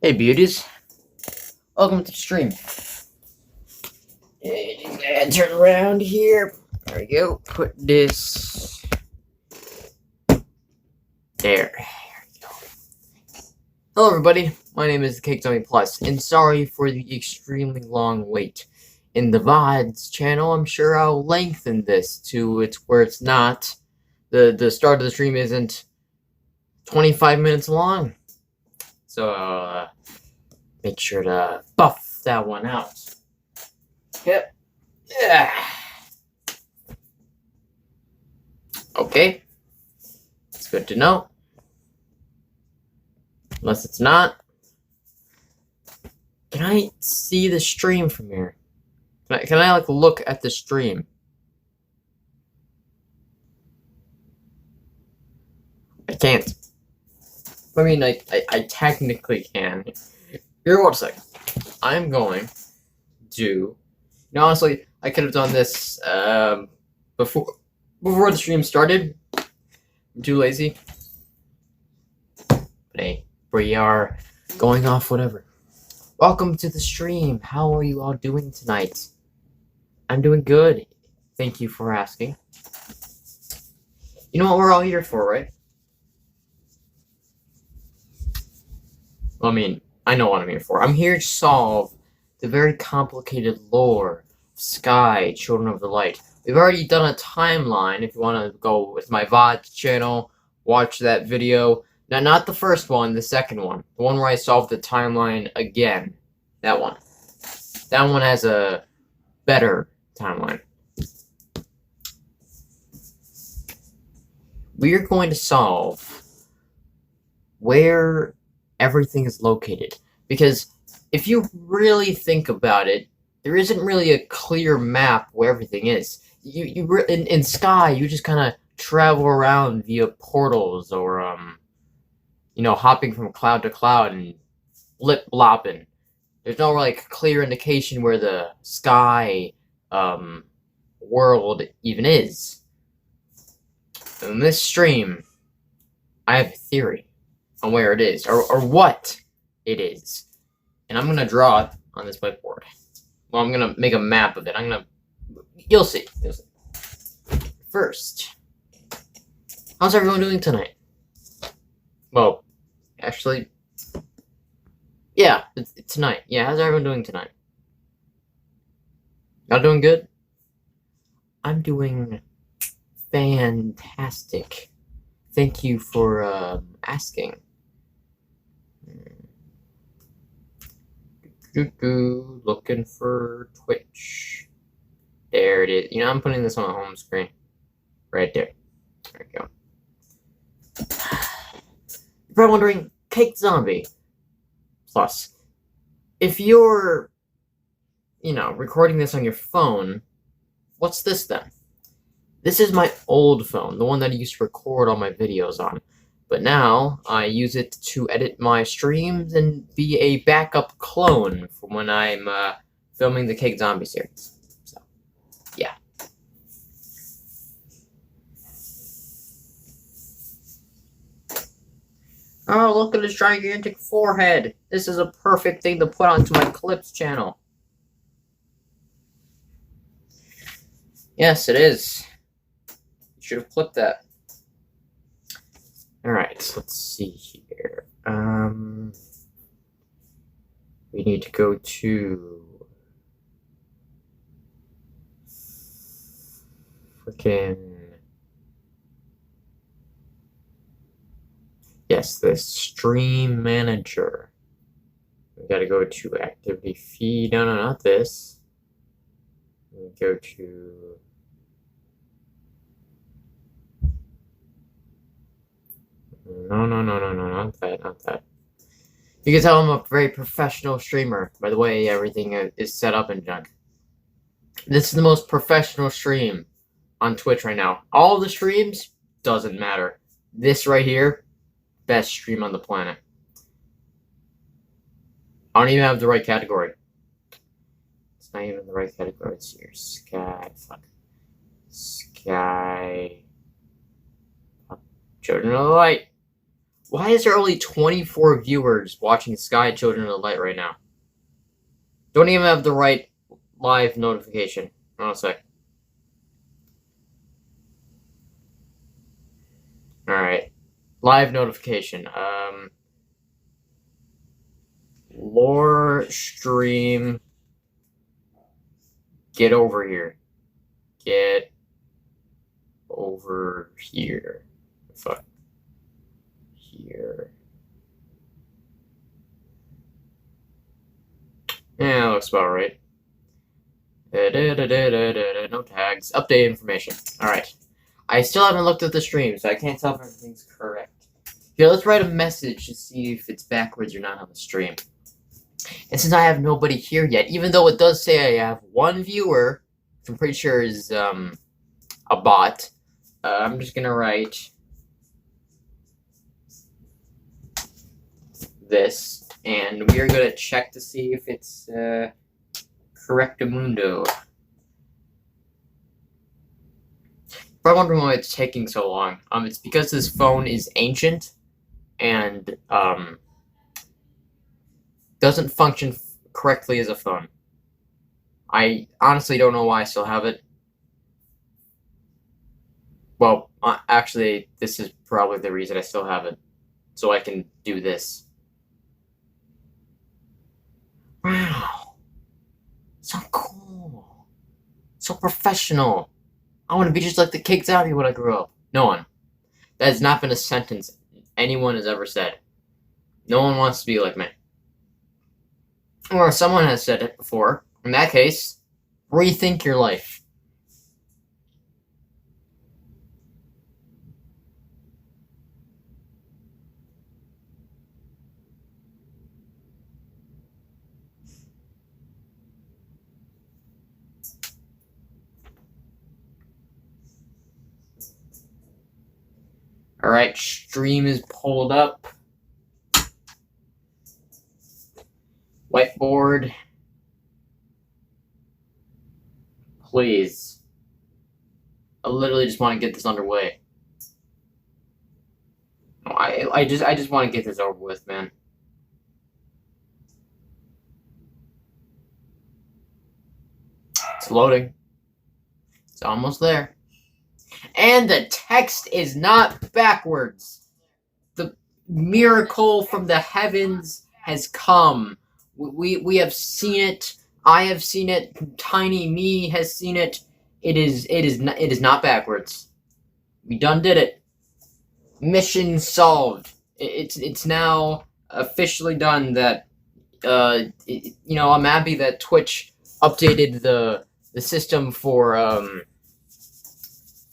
Hey beauties, welcome to the stream. And turn around here. There we go. Put this there. Hello everybody, my name is Cake Zombie Plus, and sorry for the extremely long wait. In the VODs channel, I'm sure I'll lengthen this to where it's not. The start of the stream isn't 25 minutes long. So make sure to buff that one out. Yep. Yeah. Okay. It's good to know. Unless it's not. Can I see the stream from here? Can I like look at the stream? I can't. I mean, I technically can. Here, one second. I'm going to. Honestly, I could have done this before the stream started. I'm too lazy. But hey, we are going off whatever. Welcome to the stream. How are you all doing tonight? I'm doing good. Thank you for asking. You know what we're all here for, right? Well, I mean, I know what I'm here for. I'm here to solve the very complicated lore of Sky, Children of the Light. We've already done a timeline. If you want to go with my VOD channel, watch that video. Now, not the first one, the second one. The one where I solved the timeline again. That one. That one has a better timeline. We're going to solve where everything is located. Because if you really think about it, there isn't really a clear map where everything is. In Sky, you just kind of travel around via portals or hopping from cloud to cloud and blip-blopping. There's no like clear indication where the Sky world even is. In this stream, I have a theory on where it is or what it is, and I'm gonna draw it on this whiteboard. Well, I'm gonna make a map of it. You'll see. You'll see. First, how's everyone doing tonight? Well, actually, yeah, it's tonight. Yeah, how's everyone doing tonight? Y'all doing good? I'm doing fantastic. Thank you for asking. Looking for Twitch. There it is. I'm putting this on the home screen. Right there. There we go. You're probably wondering, Cake Zombie Plus, if you're, recording this on your phone, what's this then? This is my old phone, the one that I used to record all my videos on. But now I use it to edit my streams and be a backup clone for when I'm filming the Cake Zombie series. So, yeah. Oh, look at this gigantic forehead. This is a perfect thing to put onto my Clips channel. Yes, it is. You should have clipped that. Alright, let's see here. We need to go to yes, the stream manager. We gotta go to activity feed. No, not this. We go to No, not that. You can tell I'm a very professional streamer by the way everything is set up and junk. This is the most professional stream on Twitch right now. All the streams, doesn't matter. This right here, best stream on the planet. I don't even have the right category. It's not even the right category. It's here. Sky. Children of the Light. Why is there only 24 viewers watching Sky Children of the Light right now? Don't even have the right live notification. Hold on a sec. Alright. Live notification. Lore stream. Get over here. Get over here. Fuck. Here. Yeah, that looks about right. No tags. Update information. Alright. I still haven't looked at the stream, so I can't tell if everything's correct. Here, let's write a message to see if it's backwards or not on the stream. And since I have nobody here yet, even though it does say I have one viewer, which I'm pretty sure is a bot, I'm just gonna write this, and we are gonna check to see if it's correctamundo. Probably wondering why it's taking so long. It's because this phone is ancient and doesn't function correctly as a phone. I honestly don't know why I still have it. Well, actually, this is probably the reason I still have it. So I can do this. Wow. So cool. So professional. I want to be just like the kids out here when I grow up. No one. That has not been a sentence anyone has ever said. No one wants to be like me. Or someone has said it before. In that case, rethink your life. Alright, stream is pulled up. Whiteboard. Please. I literally just want to get this underway. I just want to get this over with, man. It's loading. It's almost there. And the text is not backwards. The miracle from the heavens has come. We have seen it. I have seen it. Tiny me has seen it. It is not backwards. We done did it. Mission solved. It's now officially done. That I'm happy that Twitch updated the system for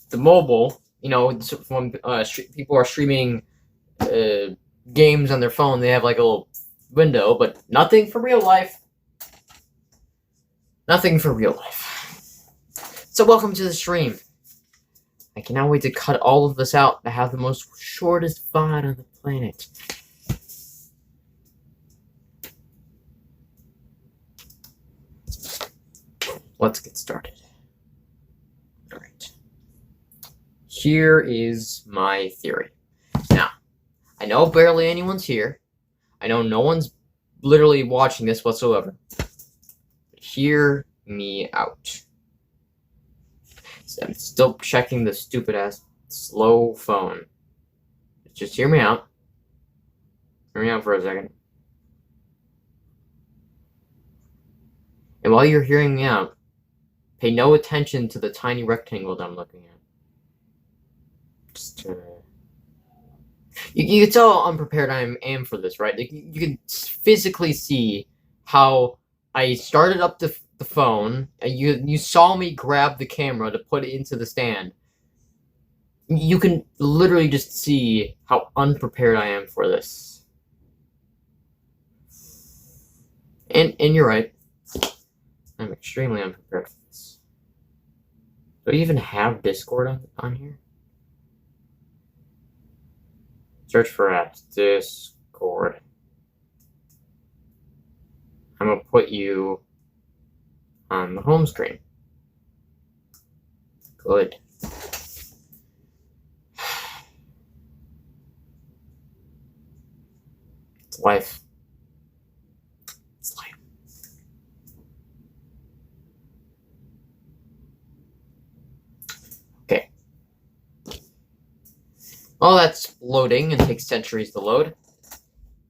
the mobile. When people are streaming games on their phone, they have like a little window, but nothing for real life. Nothing for real life. So welcome to the stream. I cannot wait to cut all of this out to have the most shortest VOD on the planet. Let's get started. Alright. Here is my theory. Now, I know barely anyone's here. I know no one's literally watching this whatsoever. Hear me out. I'm still checking the stupid ass slow phone. Just hear me out. Hear me out for a second. And while you're hearing me out, pay no attention to the tiny rectangle that I'm looking at. Just you can tell how unprepared I am for this, right? Like, you can physically see how I started up the phone, and you saw me grab the camera to put it into the stand. You can literally just see how unprepared I am for this. And you're right. I'm extremely unprepared for this. Do I even have Discord on here? Search for apps. Discord. I'm gonna put you on the home screen. Good. It's life. It's life. Okay. Well, that's loading and takes centuries to load.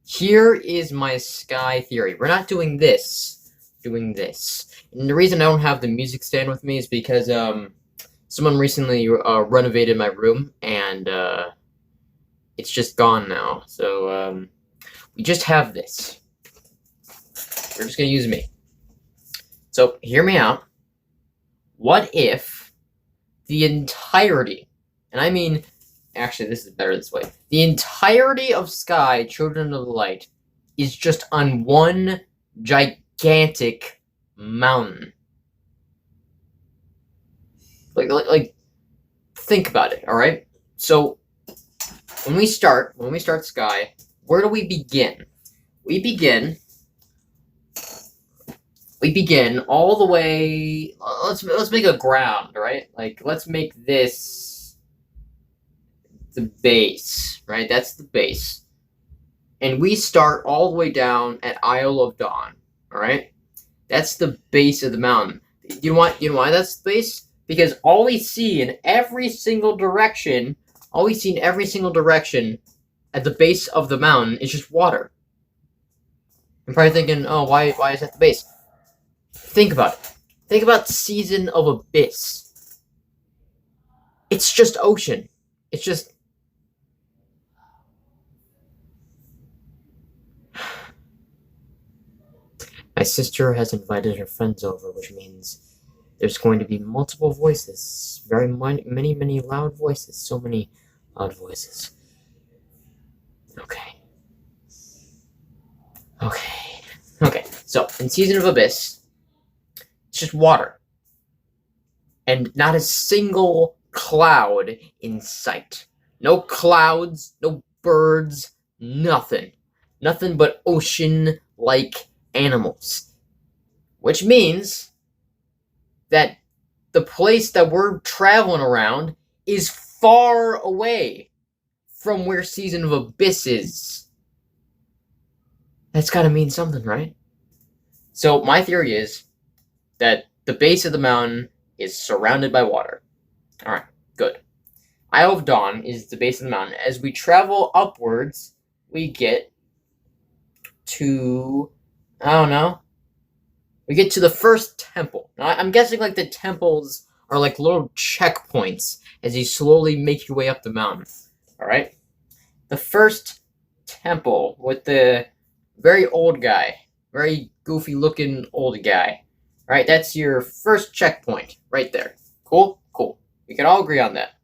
Here is my sky theory. We're not doing this. Doing this. And the reason I don't have the music stand with me is because someone recently renovated my room and it's just gone now. So we just have this. We're just gonna use me. So hear me out. What if the entirety, and I mean, actually this is better this way, the entirety of Sky, Children of the Light, is just on one gigantic mountain? Like think about it, alright? So when we start Sky, where do we begin? We begin all the way. Let's make a ground, right? Like let's make this the base, right? That's the base, and we start all the way down at Isle of Dawn. All right, that's the base of the mountain. You know why that's the base? Because all we see in every single direction at the base of the mountain is just water. I'm probably thinking, oh, why is that the base? Think about it. Think about Season of Abyss. It's just ocean. It's just... My sister has invited her friends over, which means there's going to be multiple voices. Many loud voices. So many loud voices. Okay. So, in Season of Abyss, it's just water. And not a single cloud in sight. No clouds, no birds, nothing. Nothing but ocean-like animals. Which means that the place that we're traveling around is far away from where Season of Abyss is. That's gotta mean something, right? So my theory is that the base of the mountain is surrounded by water. Alright, good. Isle of Dawn is the base of the mountain. As we travel upwards, we get to... I don't know. We get to the first temple. Now, I'm guessing like the temples are like little checkpoints as you slowly make your way up the mountain. Alright? The first temple with the very old guy. Very goofy looking old guy. Alright, that's your first checkpoint right there. Cool? Cool. We can all agree on that.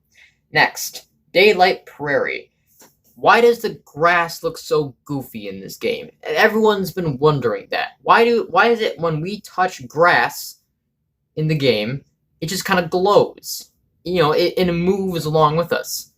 Next, Daylight Prairie. Why does the grass look so goofy in this game? Everyone's been wondering that. Why is it when we touch grass in the game, it just kind of glows? You know, and it moves along with us.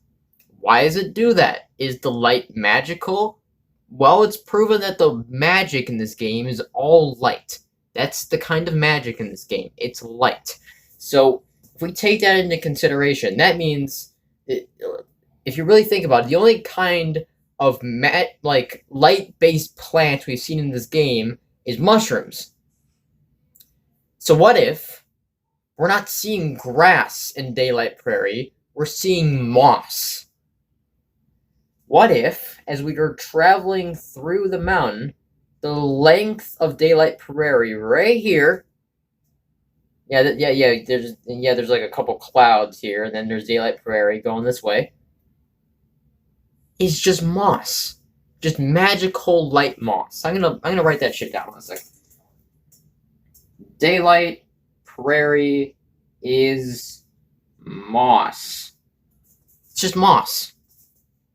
Why does it do that? Is the light magical? Well, it's proven that the magic in this game is all light. That's the kind of magic in this game. It's light. So, if we take that into consideration, that means... if you really think about it, the only kind of light-based plant we've seen in this game is mushrooms. So what if we're not seeing grass in Daylight Prairie, we're seeing moss? What if, as we are traveling through the mountain, the length of Daylight Prairie right here... there's like a couple clouds here, and then there's Daylight Prairie going this way. Is just moss. Just magical light moss. I'm gonna write that shit down in a second. Daylight Prairie is moss. It's just moss.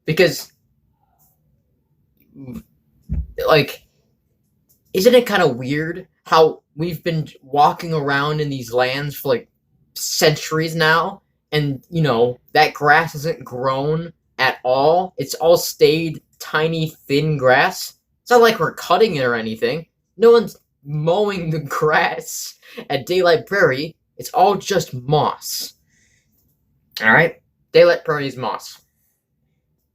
Because, like, isn't it kind of weird how we've been walking around in these lands for like centuries now, and you know that grass hasn't grown at all? It's all stayed tiny, thin grass. It's not like we're cutting it or anything. No one's mowing the grass at Daylight Prairie. It's all just moss. Alright? Daylight Prairie is moss.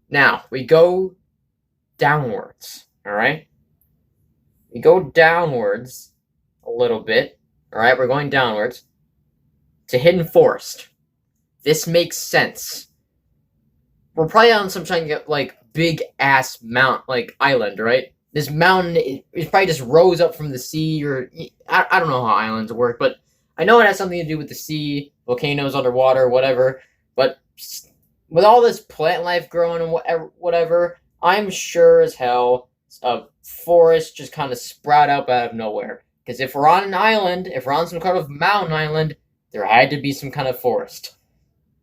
Now, we go downwards. Alright? We go downwards a little bit. Alright, we're going downwards to Hidden Forest. This makes sense. We're probably on some kind of like big ass island, right? This mountain it probably just rose up from the sea, or I don't know how islands work, but I know it has something to do with the sea, volcanoes underwater, whatever. But with all this plant life growing and whatever, I'm sure as hell a forest just kind of sprout up out of nowhere. Because if we're on an island, if we're on some kind of mountain island, there had to be some kind of forest.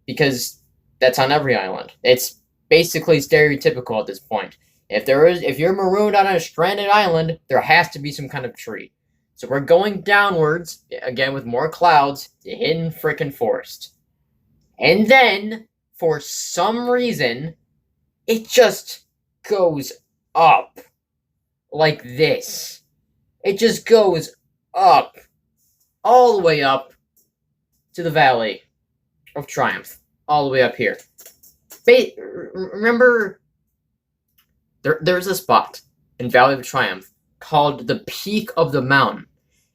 Because that's on every island. It's basically stereotypical at this point. If you're marooned on a stranded island, there has to be some kind of tree. So we're going downwards again with more clouds to Hidden frickin' Forest. And then, for some reason, it just goes up like this. It just goes up, all the way up to the Valley of Triumph, all the way up here. Remember, there's a spot in Valley of Triumph called the Peak of the Mountain,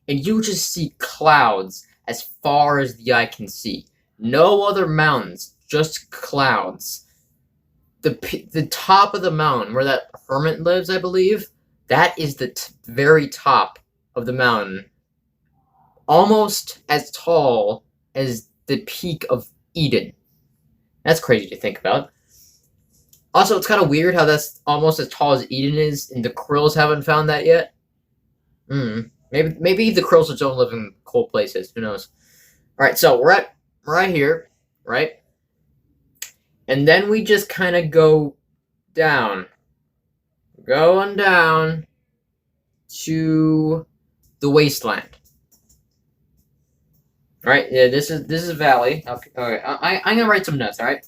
and you just see clouds as far as the eye can see. No other mountains, just clouds. The top of the mountain, where that hermit lives, I believe, that is the very top of the mountain. Almost as tall as the peak of Eden. That's crazy to think about. Also, it's kind of weird how that's almost as tall as Eden is, and the Krills haven't found that yet. Maybe the Krills just don't live in cold places. Who knows? All right, so we're right here, right? And then we just kind of go down. Going down to the wasteland. All right, yeah, this is a valley. Okay, all right, I'm gonna write some notes. All right,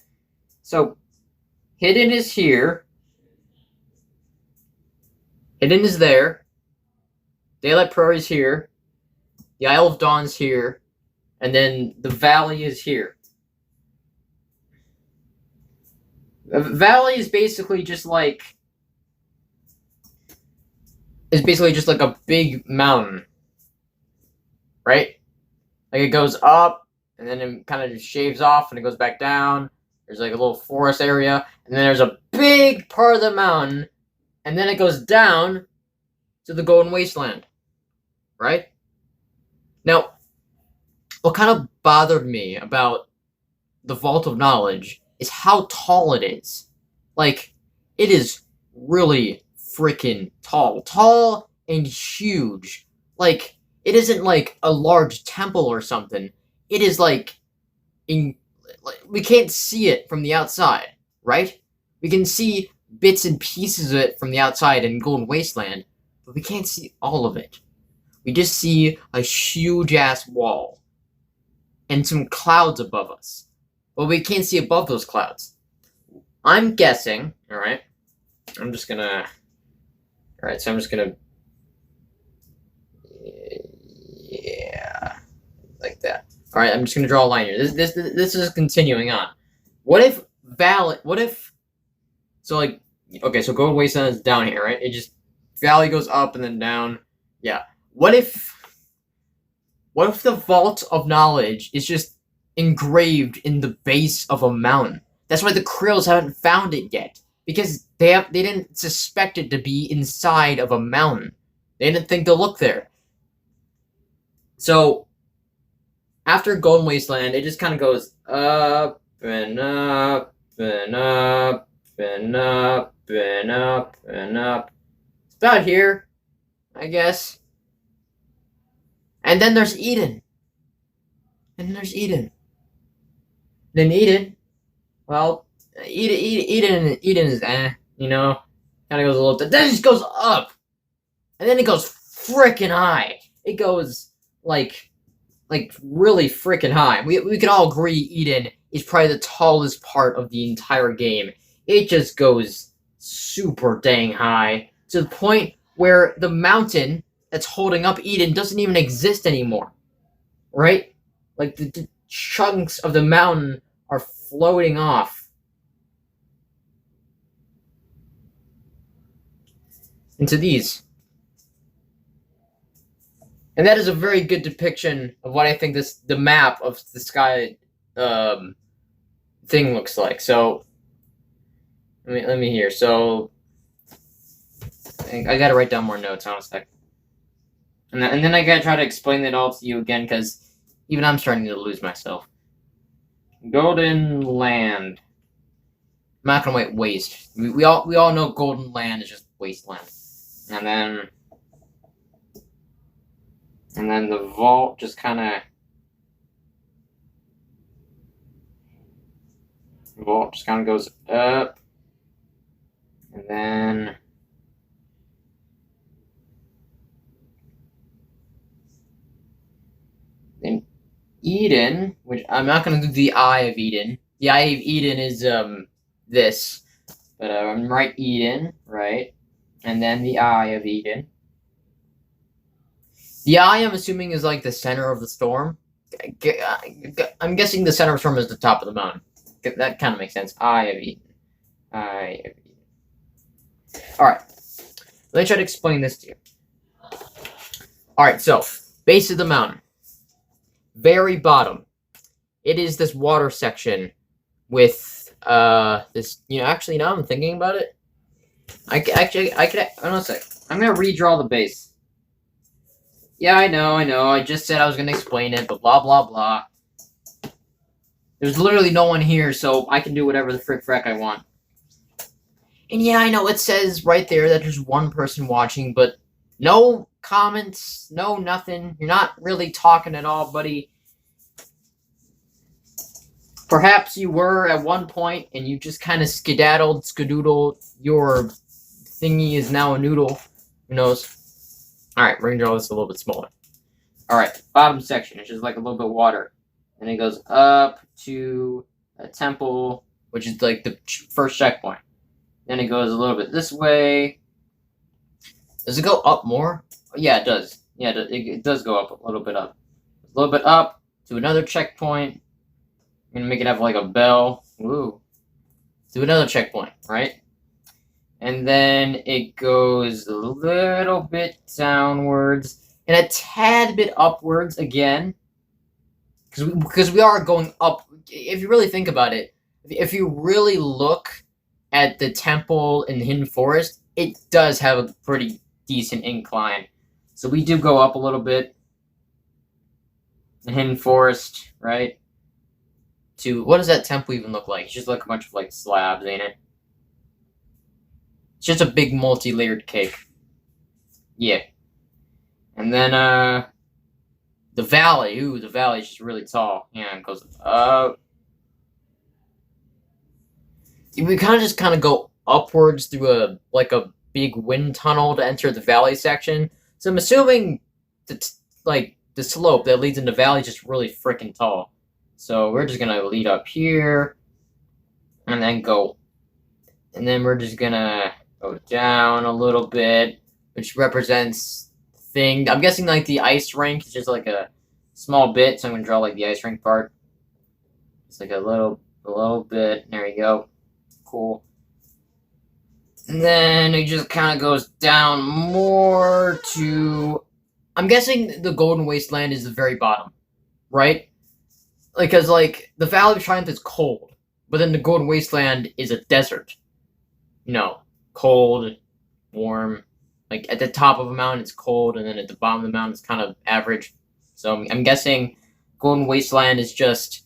so Hidden is here. Hidden is there. Daylight Prairie is here. The Isle of Dawn's here, and then the valley is here. The valley is basically just like a big mountain, right? Like it goes up, and then it kind of just shaves off, and it goes back down. There's like a little forest area, and then there's a big part of the mountain, and then it goes down to the Golden Wasteland, right? Now, what kind of bothered me about the Vault of Knowledge is how tall it is. Like, it is really freaking tall. Tall and huge. Like, it isn't like a large temple or something. It is like we can't see it from the outside, right? We can see bits and pieces of it from the outside in Golden Wasteland, but we can't see all of it. We just see a huge ass wall and some clouds above us, but we can't see above those clouds. I'm guessing, all right? So I'm just gonna, yeah, like that. All right, I'm just gonna draw a line here. This is continuing on. What if so Golden Wasteland is down here, right? It just valley goes up and then down. Yeah. What if the Vault of Knowledge is just engraved in the base of a mountain? That's why the Krills haven't found it yet, because they didn't suspect it to be inside of a mountain. They didn't think to look there. So after Golden Wasteland, it just kind of goes up and up and up and up and up and up. It's about here, I guess. And then there's Eden. Then Eden, well, Eden is you know, kind of goes a little bit. Then it just goes up, and then it goes freaking high. It goes like really freaking high. We can all agree Eden is probably the tallest part of the entire game. It just goes super dang high, to the point where the mountain that's holding up Eden doesn't even exist anymore, right? Like the chunks of the mountain are floating off. into these. And that is a very good depiction of what I think the map of the sky thing looks like. So let me hear. So I gotta write down more notes. On a sec. And then I gotta try to explain it all to you again, because even I'm starting to lose myself. Golden Land. I'm not gonna wait waste. We all know Golden Land is just wasteland. And then the vault just kind of goes up, and then Eden, which I'm not gonna do the Eye of Eden. The Eye of Eden is this, but I'm right Eden, right, and then the Eye of Eden. The eye, I'm assuming, is like the center of the storm. I'm guessing the center of the storm is the top of the mountain. That kind of makes sense. Eye of Eden. Eye of Eden. Alright. Let me try to explain this to you. Alright, so, base of the mountain. Very bottom. It is this water section with, this, actually, now I'm thinking about it. I could, hold on a sec. I'm gonna redraw the base. Yeah, I know. I just said I was going to explain it, but blah, blah, blah. There's literally no one here, so I can do whatever the frick I want. And yeah, I know it says right there that there's one person watching, but no comments, no nothing. You're not really talking at all, buddy. Perhaps you were at one point, and you just kind of skadoodled. Your thingy is now a noodle. Who knows? Alright, we're going to draw this a little bit smaller. Alright, bottom section. It's just like a little bit of water. And it goes up to a temple, which is like the first checkpoint. Then it goes a little bit this way. Does it go up more? Yeah, it does. Yeah, it does go up a little bit up. A little bit up to another checkpoint. I'm going to make it have like a bell. Woo. To another checkpoint, right? And then it goes a little bit downwards and a tad bit upwards again. Because we are going up. If you really think about it, if you really look at the temple in the Hidden Forest, it does have a pretty decent incline. So we do go up a little bit. The Hidden Forest, right? To, what does that temple even look like? It's just like a bunch of like slabs, ain't it? It's just a big multi-layered cake. Yeah. And then, the valley. Ooh, the valley is just really tall. Yeah, it goes up. We just kind of go upwards through a big wind tunnel to enter the valley section. So I'm assuming the slope that leads into the valley is just really freaking tall. So we're just gonna lead up here, and then go, and then we're just gonna go down a little bit, which represents thing. I'm guessing like the ice rink is just like a small bit, so I'm gonna draw like the ice rink part. It's like a little bit. There you go. Cool. And then it just kind of goes down more to. I'm guessing the Golden Wasteland is the very bottom, right? Because the Valley of Triumph is cold, but then the Golden Wasteland is a desert. Cold, warm. Like at the top of a mountain, it's cold, and then at the bottom of the mountain, it's kind of average. So I'm guessing Golden Wasteland is just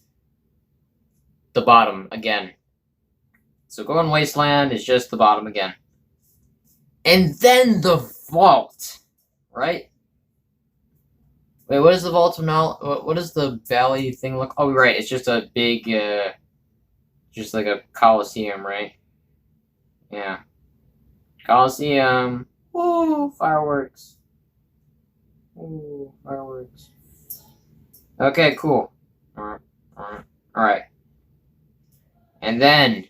the bottom again. So Golden Wasteland is just the bottom again. And then the vault, right? Wait, what is the vault of now? What does the valley thing look? Oh, right, it's just a big, just like a coliseum, right? Yeah. Coliseum. Ooh, fireworks. Ooh, fireworks. Okay, cool. Alright. And then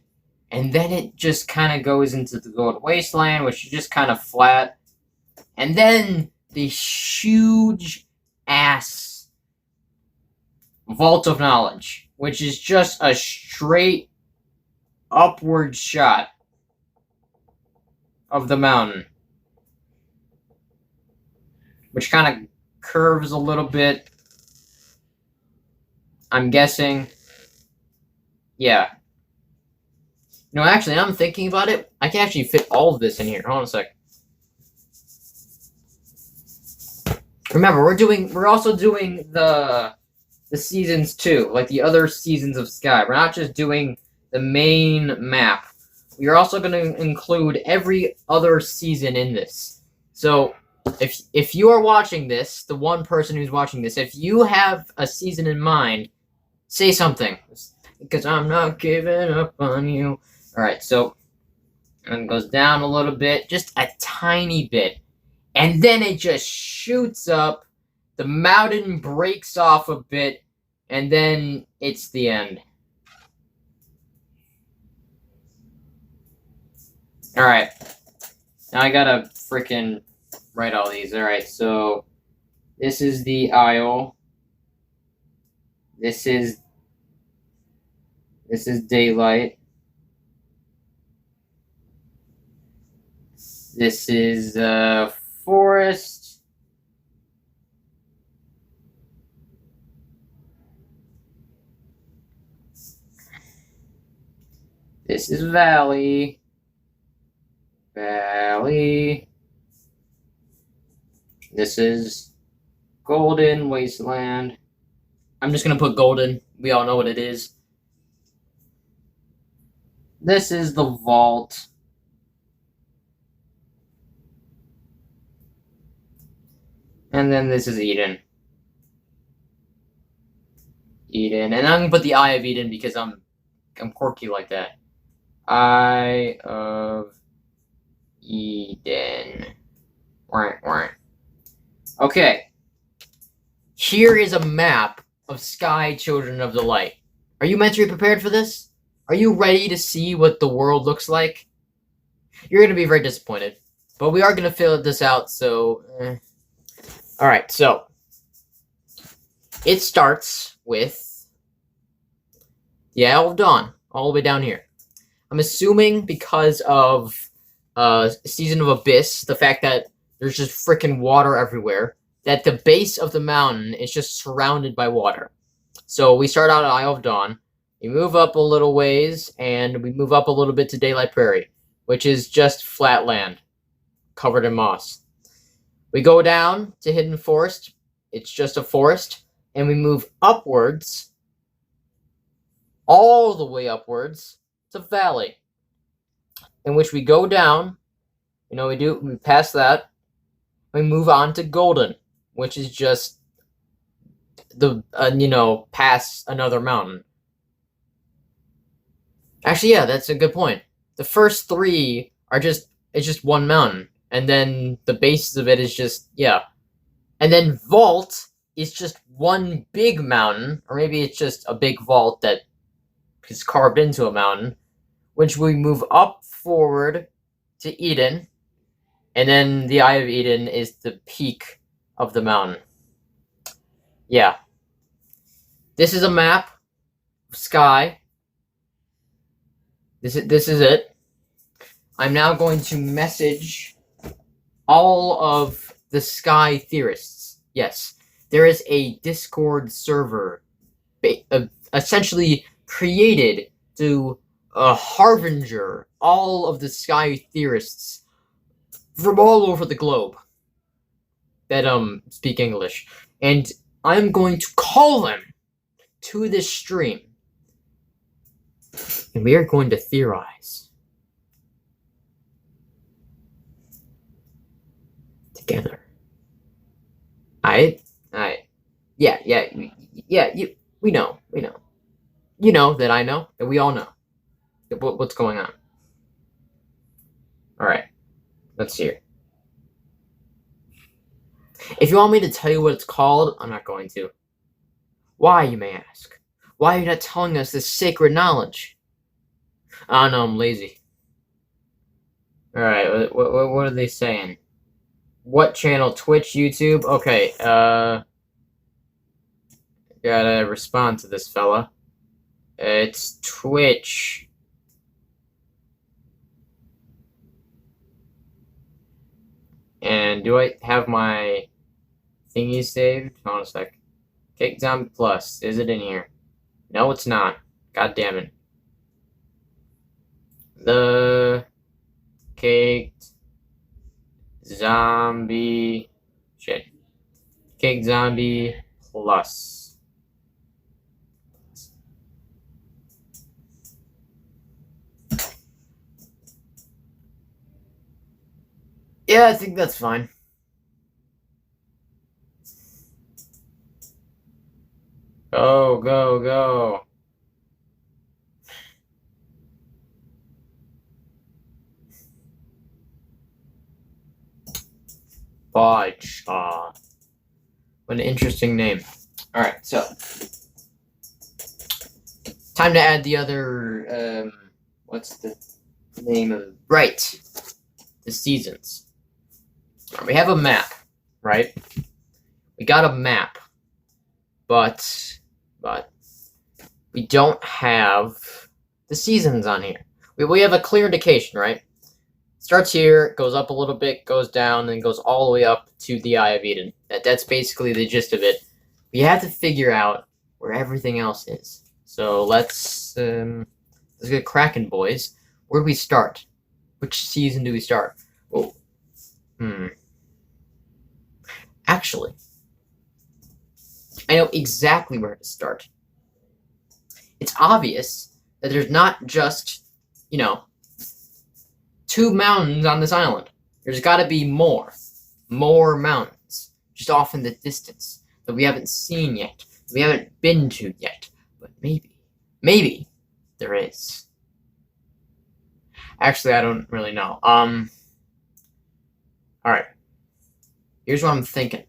it just kind of goes into the Golden Wasteland, which is just kind of flat. And then the huge ass Vault of Knowledge, which is just a straight upward shot of the mountain. which kind of curves a little bit. I'm guessing. Yeah. No, actually, now I'm thinking about it. I can actually fit all of this in here. Hold on a sec. Remember, we're also doing the seasons too, like the other seasons of Sky. We're not just doing the main map. We are also going to include every other season in this. So, if you are watching this, the one person who's watching this, if you have a season in mind, say something, because I'm not giving up on you. All right, so and it goes down a little bit, just a tiny bit, and then it just shoots up. The mountain breaks off a bit, and then it's the end. All right, now I gotta freaking write all these. All right, so this is the Isle. This is daylight. This is forest. This is valley. Valley. This is golden wasteland. I'm just gonna put golden. We all know what it is. This is the vault. And then this is Eden. Eden. And I'm gonna put the Eye of Eden because I'm quirky like that. Eye of Eden. Okay. Here is a map of Sky Children of the Light. Are you mentally prepared for this? Are you ready to see what the world looks like? You're going to be very disappointed. But we are going to fill this out, so... Alright, so... It starts with... the Isle of Dawn, all the way down here. I'm assuming because of Season of Abyss, the fact that there's just freaking water everywhere, that the base of the mountain is just surrounded by water. So we start out at Isle of Dawn, we move up a little ways, and we move up a little bit to Daylight Prairie, which is just flat land, covered in moss. We go down to Hidden Forest, it's just a forest, and we move upwards, all the way upwards, to Valley, in which we go down, we pass that, we move on to Golden, which is just past another mountain. Actually, yeah, that's a good point. The first three are it's just one mountain, and then the basis of it is just, yeah. And then Vault is just one big mountain, or maybe it's just a big vault that is carved into a mountain, which we move up forward to Eden, and then the Eye of Eden is the peak of the mountain. Yeah. This is a map of Sky. This is it. I'm now going to message all of the Sky theorists. Yes, there is a Discord server essentially created to harbinger all of the Sky theorists from all over the globe that speak English, and I'm going to call them to this stream, and we are going to theorize together. We know. You know that I know, that we all know what's going on. All right, let's see here. If you want me to tell you what it's called, I'm not going to. Why, you may ask? Why are you not telling us this sacred knowledge? Oh no, I'm lazy. Alright, what are they saying? What channel? Twitch, YouTube? Okay, gotta respond to this fella. It's Twitch. And do I have my thingy saved. Hold on a sec. Cake Zombie Plus. Is it in here? No, it's not. God damn it. The Caked Zombie. Shit. Cake Zombie Plus. Yeah, I think that's fine. Go, go, go. Fudge. What an interesting name. Alright, so. Time to add the other, what's the name of it? Right. The seasons. We have a map, right? We got a map. But we don't have the seasons on here. We have a clear indication, right? Starts here, goes up a little bit, goes down, and goes all the way up to the Eye of Eden. That's basically the gist of it. We have to figure out where everything else is. So let's get cracking, boys. Where do we start? Which season do we start? Oh, Actually, I know exactly where to start. It's obvious that there's not just, 2 mountains on this island. There's got to be more mountains, just off in the distance, that we haven't seen yet, that we haven't been to yet. But maybe there is. Actually, I don't really know. All right. Here's what I'm thinking.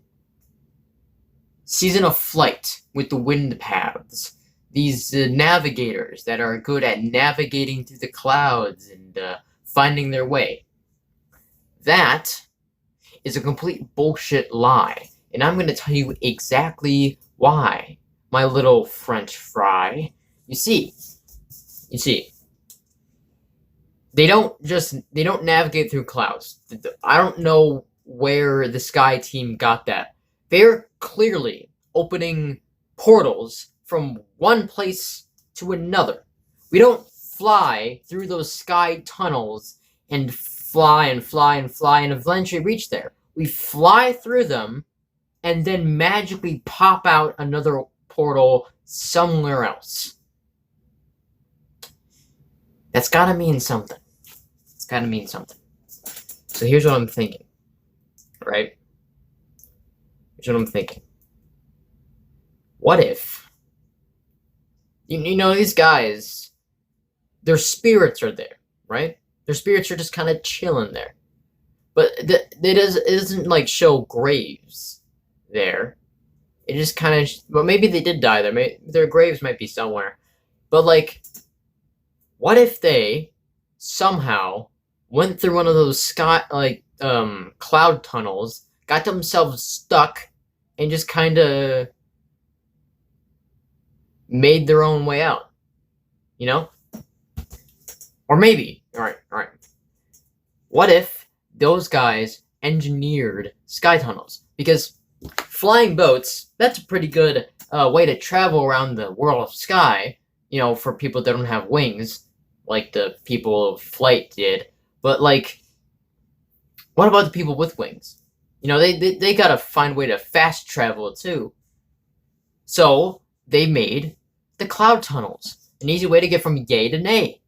Season of Flight with the wind paths. These navigators that are good at navigating through the clouds and finding their way. That is a complete bullshit lie. And I'm going to tell you exactly why, my little French fry. You see, they don't navigate through clouds. I don't know where the Sky Team got that. They're clearly opening portals from one place to another. We don't fly through those sky tunnels and fly and eventually reach there. We fly through them and then magically pop out another portal somewhere else. That's gotta mean something. It's gotta mean something. So here's what I'm thinking. Right? Here's what I'm thinking. What if, these guys, their spirits are there, right? Their spirits are just kind of chilling there. But it doesn't like show graves there. It just kind of, well, maybe they did die there. Their graves might be somewhere. But like, what if they somehow went through one of those cloud tunnels, got themselves stuck, and just kind of made their own way out, Or maybe, all right. What if those guys engineered sky tunnels? Because flying boats, that's a pretty good way to travel around the world of sky, for people that don't have wings, like the people of Flight did. But, like, what about the people with wings? They gotta find a way to fast travel, too. So, they made the cloud tunnels. An easy way to get from yay to nay.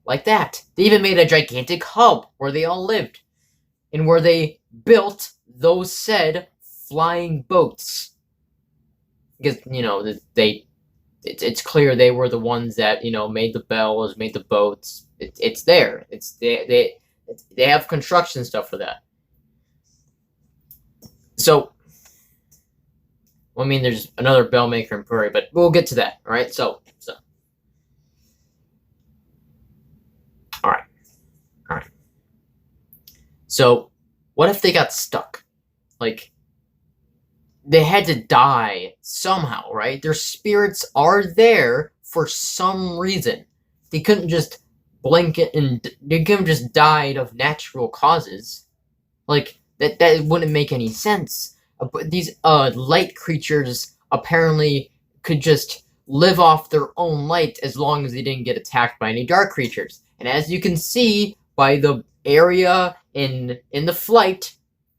Like that. They even made a gigantic hub where they all lived. And where they built those said flying boats. Because, it's clear they were the ones that, made the bells, made the boats. It's there. They have construction stuff for that. So, I mean, there's another bell maker in Prairie, but we'll get to that. All right. So. All right. So, what if they got stuck? Like, they had to die somehow, right? Their spirits are there for some reason. They couldn't just blink it and they couldn't just died of natural causes. Like, that wouldn't make any sense. these light creatures apparently could just live off their own light as long as they didn't get attacked by any dark creatures. And as you can see by the area in the flight,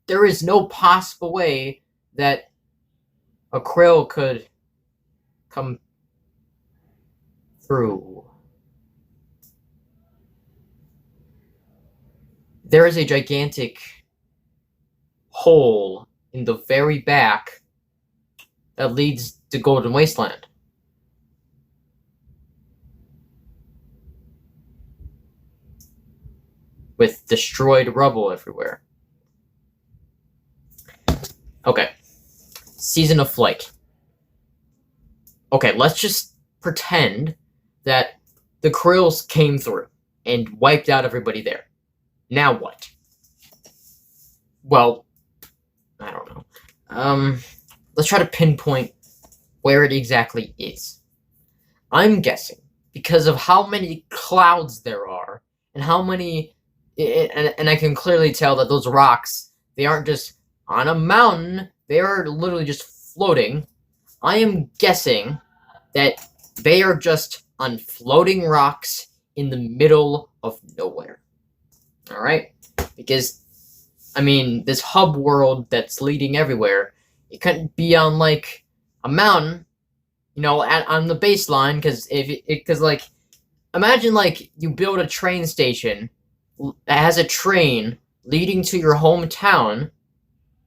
there is no possible way that a krill could come through. There is a gigantic hole in the very back that leads to Golden Wasteland. With destroyed rubble everywhere. Okay. Season of Flight. Okay, let's just pretend that the Krills came through and wiped out everybody there. Now what? Well, I don't know. Let's try to pinpoint where it exactly is. I'm guessing because of how many clouds there are and how many, and I can clearly tell that those rocks, they aren't just on a mountain, they are literally just floating. I am guessing that they are just on floating rocks in the middle of nowhere. Alright? Because, I mean, this hub world that's leading everywhere, it couldn't be on, like, a mountain, you know, on the baseline, because, like, imagine, like, you build a train station that has a train leading to your hometown,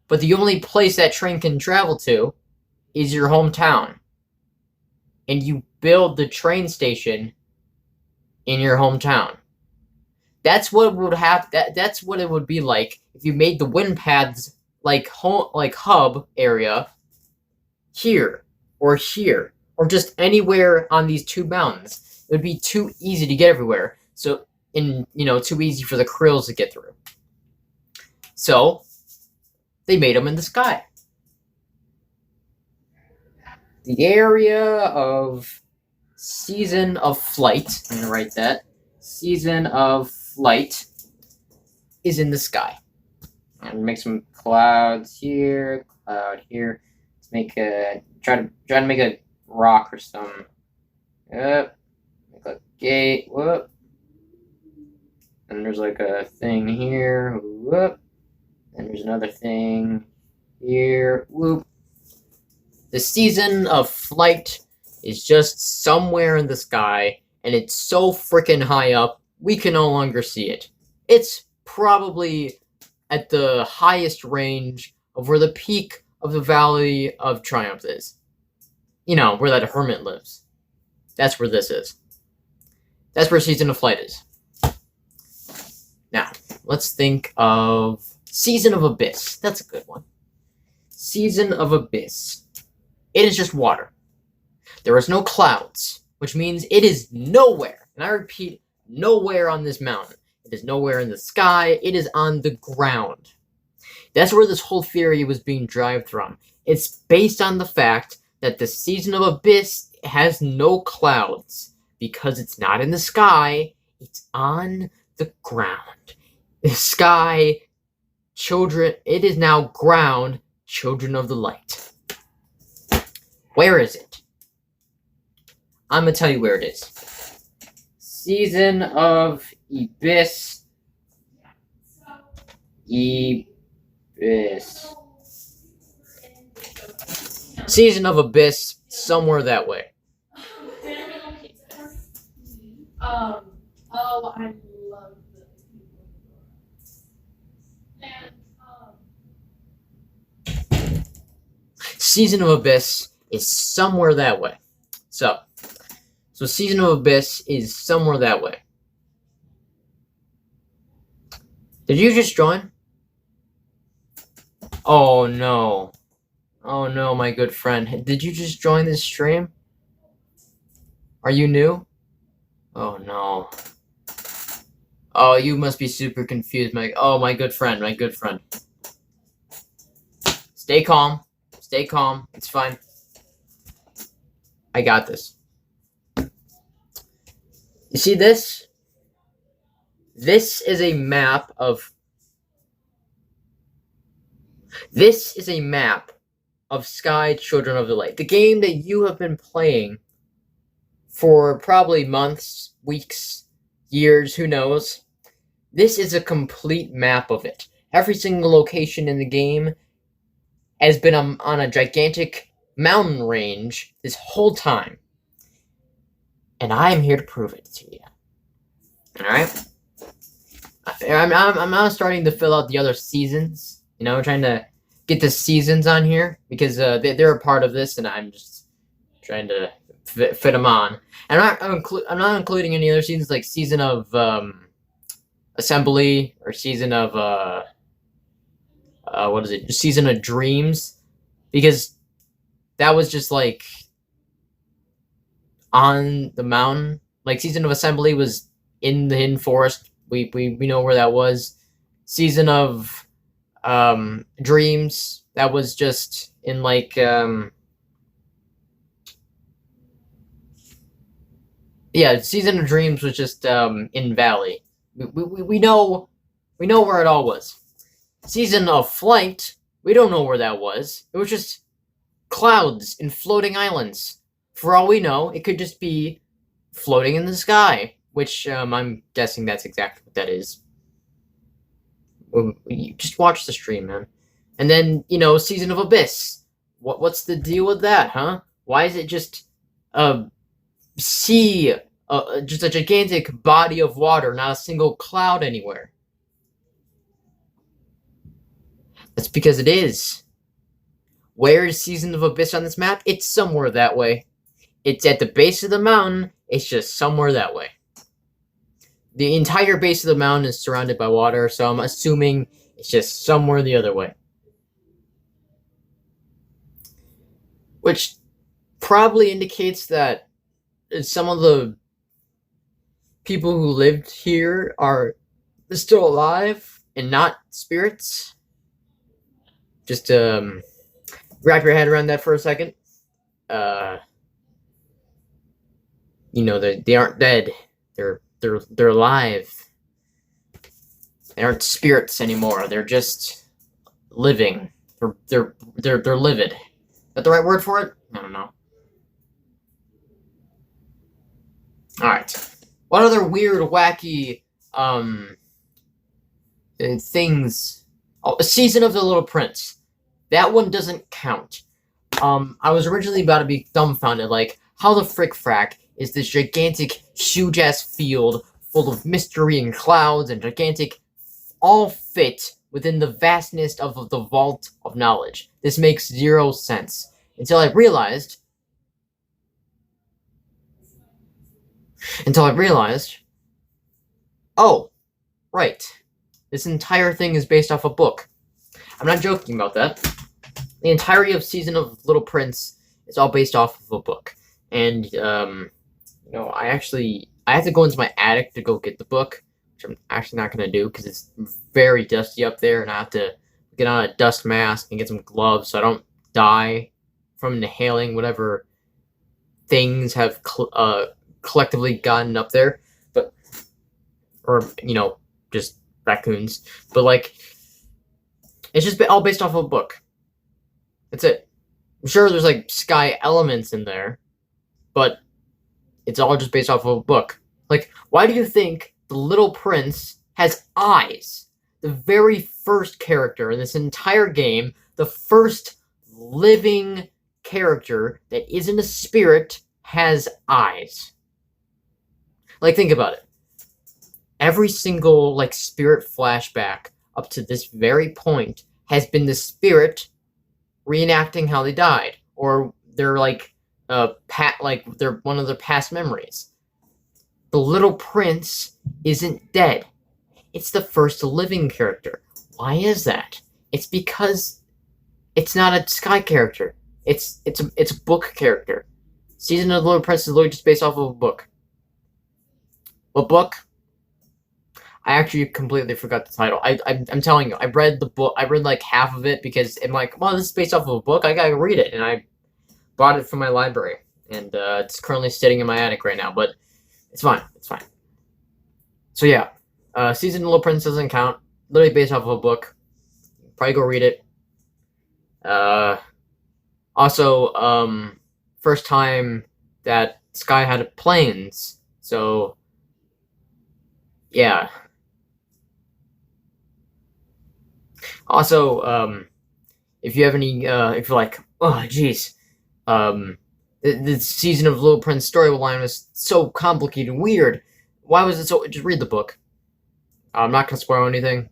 but the only place that train can travel to is your hometown. And you build the train station in your hometown. That's what would happen. That's what it would be like if you made the wind paths like hub area here or just anywhere on these two mountains. It would be too easy to get everywhere. So, too easy for the Krills to get through. So, they made them in the sky. The area of Season of Flight, I'm going to write that, Season of Flight is in the sky. And make some clouds here, cloud here. Let's make try to make a rock or some. Yep. Make a gate. Whoop. And there's like a thing here. Whoop. And there's another thing here. Whoop. The Season of Flight is just somewhere in the sky, and it's so freaking high up, we can no longer see it. It's probably at the highest range of where the peak of the Valley of Triumph is. You know, where that hermit lives. That's where this is. That's where Season of Flight is. Now, let's think of Season of Abyss. That's a good one. Season of Abyss. It is just water. There is no clouds, which means it is nowhere. And I repeat, nowhere on this mountain. It is nowhere in the sky. It is on the ground. That's where this whole theory was being derived from. It's based on the fact that the Season of Abyss has no clouds because it's not in the sky. It's on the ground. The sky, children, it is now ground, children of the light. Where is it? I'm going to tell you where it is. Season of Abyss. Abyss. Season of Abyss, somewhere that way. I love this. Season of Abyss is somewhere that way. So Season of Abyss is somewhere that way. Did you just join? Oh no. Oh no, my good friend. Did you just join this stream? Are you new? Oh no. Oh, you must be super confused, my good friend, my good friend. Stay calm. Stay calm. It's fine. I got this. You see this? This is a map of... This is a map of Sky Children of the Light, the game that you have been playing for probably months, weeks, years, who knows. This is a complete map of it. Every single location in the game has been on a gigantic mountain range this whole time. And I am here to prove it to you. Alright? I'm now starting to fill out the other seasons. You know, trying to get the seasons on here because they're a part of this, and I'm just trying to fit them on. And I'm not including any other seasons like season of Assembly or season of what is it? Season of Dreams, because that was just like on the mountain. Like season of Assembly was in the hidden forest. We know where that was. Season of Dreams, that was just in like yeah, Season of Dreams was just in Valley. We know where it all was. Season of Flight, we don't know where that was. It was just clouds and floating islands. For all we know, it could just be floating in the sky, which I'm guessing that's exactly what that is. You just watch the stream, man. And then, you know, Season of Abyss. What's the deal with that, huh? Why is it just a sea, just a gigantic body of water, not a single cloud anywhere? That's because it is. Where is Season of Abyss on this map? It's somewhere that way. It's at the base of the mountain. It's just somewhere that way. The entire base of the mountain is surrounded by water, so I'm assuming it's just somewhere the other way. Which probably indicates that some of the people who lived here are still alive and not spirits. Just wrap your head around that for a second. You know, they aren't dead. They're alive. They aren't spirits anymore. They're just living. They're livid. Is that the right word for it? I don't know. Alright. What other weird, wacky things? Oh, Season of the Little Prince. That one doesn't count. I was originally about to be dumbfounded, like, how the frick-frack is this gigantic, huge-ass field full of mystery and clouds and gigantic, all fit within the vastness of the vault of knowledge. This makes zero sense. Until I realized, oh, right. This entire thing is based off a book. I'm not joking about that. The entirety of Season of Little Prince is all based off of a book. And, you know, I have to go into my attic to go get the book, which I'm actually not going to do because it's very dusty up there, and I have to get on a dust mask and get some gloves so I don't die from inhaling whatever things have collectively gotten up there. But, or, you know, just raccoons. But, like, it's just all based off of a book. That's it. I'm sure there's, like, sky elements in there, but it's all just based off of a book. Like, why do you think the Little Prince has eyes? The very first character in this entire game, the first living character that isn't a spirit, has eyes. Like, think about it. Every single, like, spirit flashback up to this very point has been the spirit reenacting how they died. Or they're, like, they're one of their past memories. The Little Prince isn't dead. It's the first living character. Why is that? It's because it's not a Sky character. It's a book character. Season of the Little Prince is literally just based off of a book. What book? I actually completely forgot the title. I'm telling you, I read the book. I read like half of it because I'm like, well, this is based off of a book. I gotta read it, and I bought it from my library, and it's currently sitting in my attic right now. But it's fine. It's fine. So yeah, Season of the Little Prince doesn't count. Literally based off of a book. Probably go read it. Uh, Also, first time that Sky had planes. So, yeah. Also, if you have any, if you're like, oh, jeez, the season of Little Prince storyline was so complicated and weird. Why was it so? Just read the book. I'm not gonna spoil anything.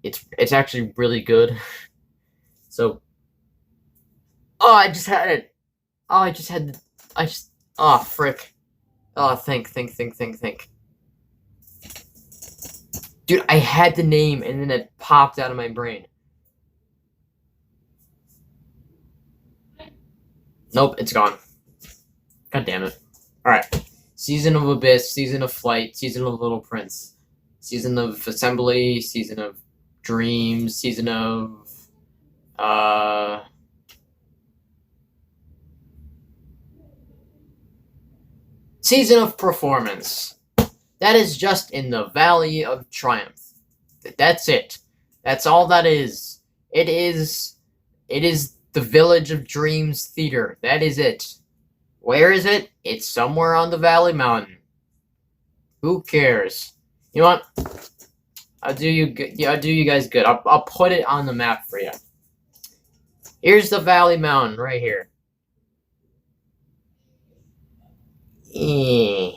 It's actually really good. So, oh, I just had it. Oh, I just had. I just. Oh, frick. Oh, think. Dude, I had the name and then it popped out of my brain. Nope, it's gone. God damn it. Alright. Season of Abyss, Season of Flight, Season of Little Prince, Season of Assembly, Season of Dreams, Season of. Uh. Season of Performance. That is just in the Valley of Triumph. That's it. That's all that is. It is. It is the Village of Dreams Theater. That is it. Where is it? It's somewhere on the Valley Mountain. Who cares? You know what? I'll do you good. Yeah, I'll do you guys good. I'll put it on the map for you. Here's the Valley Mountain right here. Eh.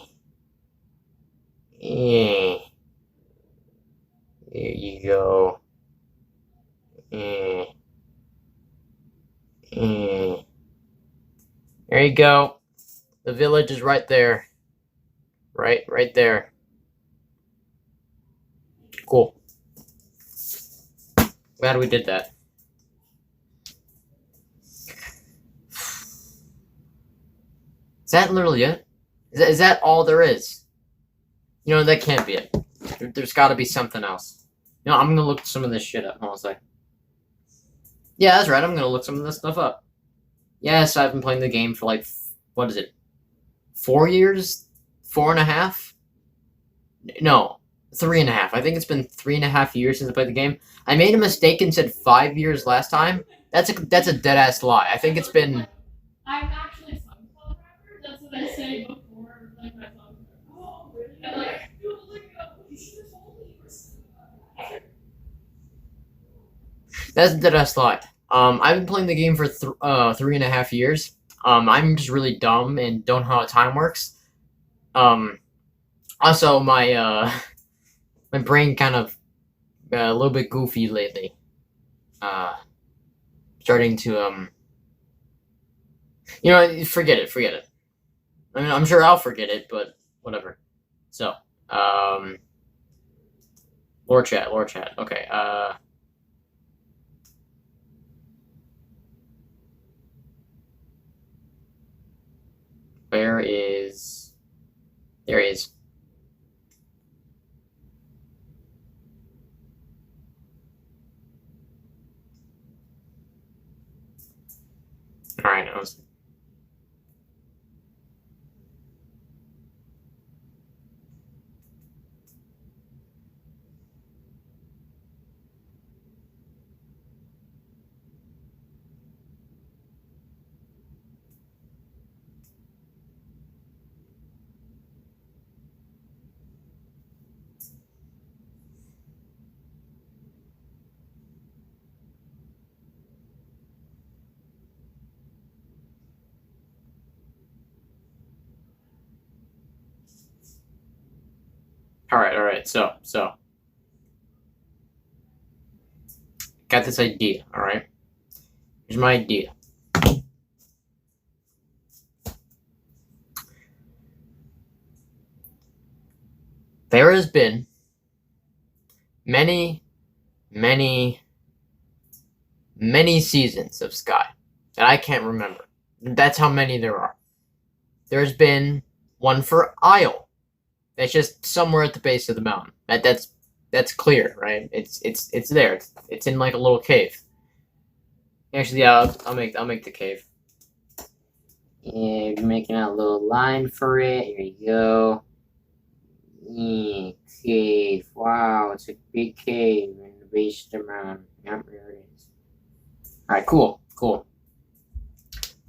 Eh. There you go. Eh. Eh. There you go. The village is right there. Right there. Cool. Glad we did that. Is that literally it? Is that all there is? You know, that can't be it. There's got to be something else. You know, I'm going to look some of this shit up. Hold on a sec. Yeah, that's right. I'm going to look some of this stuff up. Yes, I've been playing the game for like, what is it? 4 years? 4.5? No, 3.5. I think it's been 3.5 years since I played the game. I made a mistake and said 5 years last time. That's a dead ass lie. I think it's been. I'm actually a SoundCloud rapper. That's what I say before like my song. Oh, really? And like, you should have told me you were. That's a dead ass lie. I've been playing the game for 3.5 years. I'm just really dumb and don't know how time works. Also, my brain kind of a little bit goofy lately. Uh, Starting to forget it. I mean, I'm sure I'll forget it, but whatever. So, lore chat. Okay. Where is? There he is. All right. All right. So got this idea. All right. Here's my idea. There has been many seasons of Sky that I can't remember. That's how many there are. There's been one for Isle. That's just somewhere at the base of the mountain. That's clear, right? It's there. It's in like a little cave. Actually, yeah, I'll make the cave. Yeah, you're making a little line for it. Here you go. Yeah, cave. Wow, it's a big cave in the base of the mountain. Yep, there it is. All right, cool. All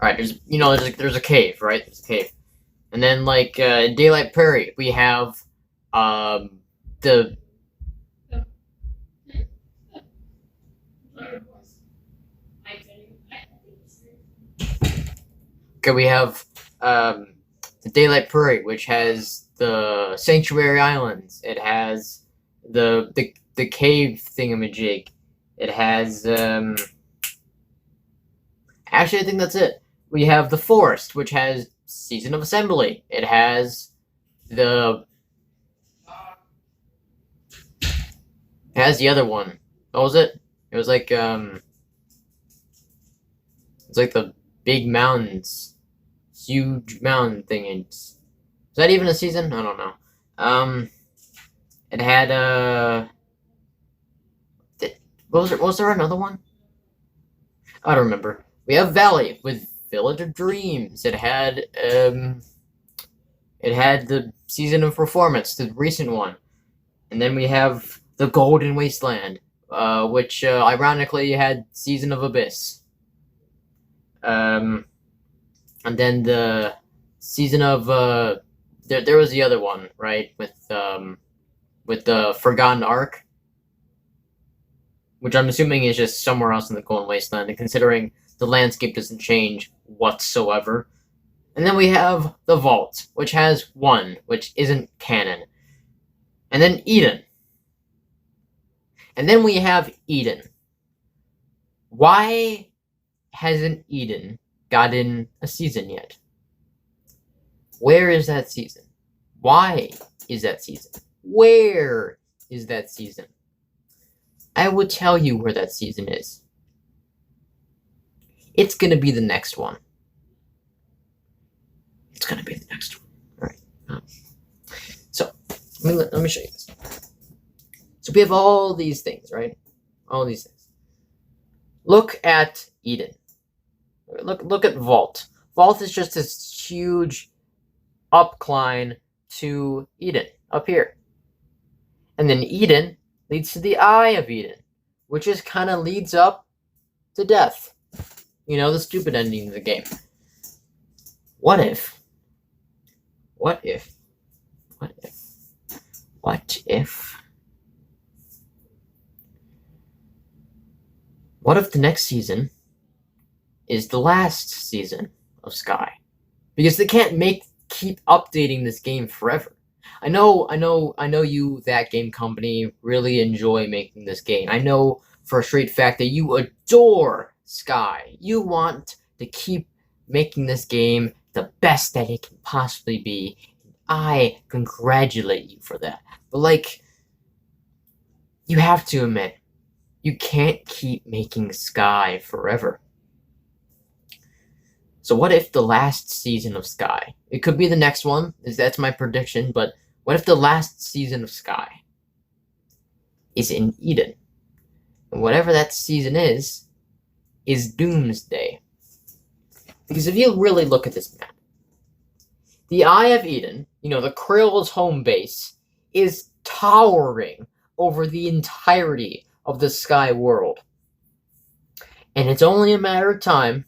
right, there's a cave, right? There's a cave, and then like Daylight Prairie, we have the okay, we have the Daylight Prairie, which has the Sanctuary Islands. It has the cave thingamajig. It has actually, I think that's it. We have the Forest, which has Season of Assembly. It has the other one. What was it? It was like it's like the big mountains, huge mountain thing. Is that even a season? I don't know. It had was there another one? I don't remember. We have Valley with Village of Dreams. It had the Season of Performance, the recent one, and then we have the Golden Wasteland, which ironically had Season of Abyss. And then the season of there was the other one, right, with the Forgotten Ark, which I'm assuming is just somewhere else in the Golden Wasteland, and considering the landscape doesn't change whatsoever. And then we have the Vault, which has one, which isn't canon. And then Eden. And then we have Eden. Why hasn't Eden gotten a season yet? Where is that season? Why is that season? Where is that season? I will tell you where that season is. It's gonna be the next one. It's gonna be the next one. All right. So let me show you this. So we have all these things, right? All these things. Look at Eden. Look at Vault. Vault is just this huge upcline to Eden up here, and then Eden leads to the Eye of Eden, which just kind of leads up to death. You know, the stupid ending of the game. What if the next season is the last season of Sky? Because they can't keep updating this game forever. I know you, that game company, really enjoy making this game. I know for a straight fact that you adore Sky. You want to keep making this game the best that it can possibly be. I congratulate you for that. But like, you have to admit, you can't keep making Sky forever. So what if the last season of Sky, it could be the next one, that's my prediction, but what if the last season of Sky is in Eden? And whatever that season is Doomsday. Because if you really look at this map, the Eye of Eden, the Krill's home base, is towering over the entirety of the Sky world. And it's only a matter of time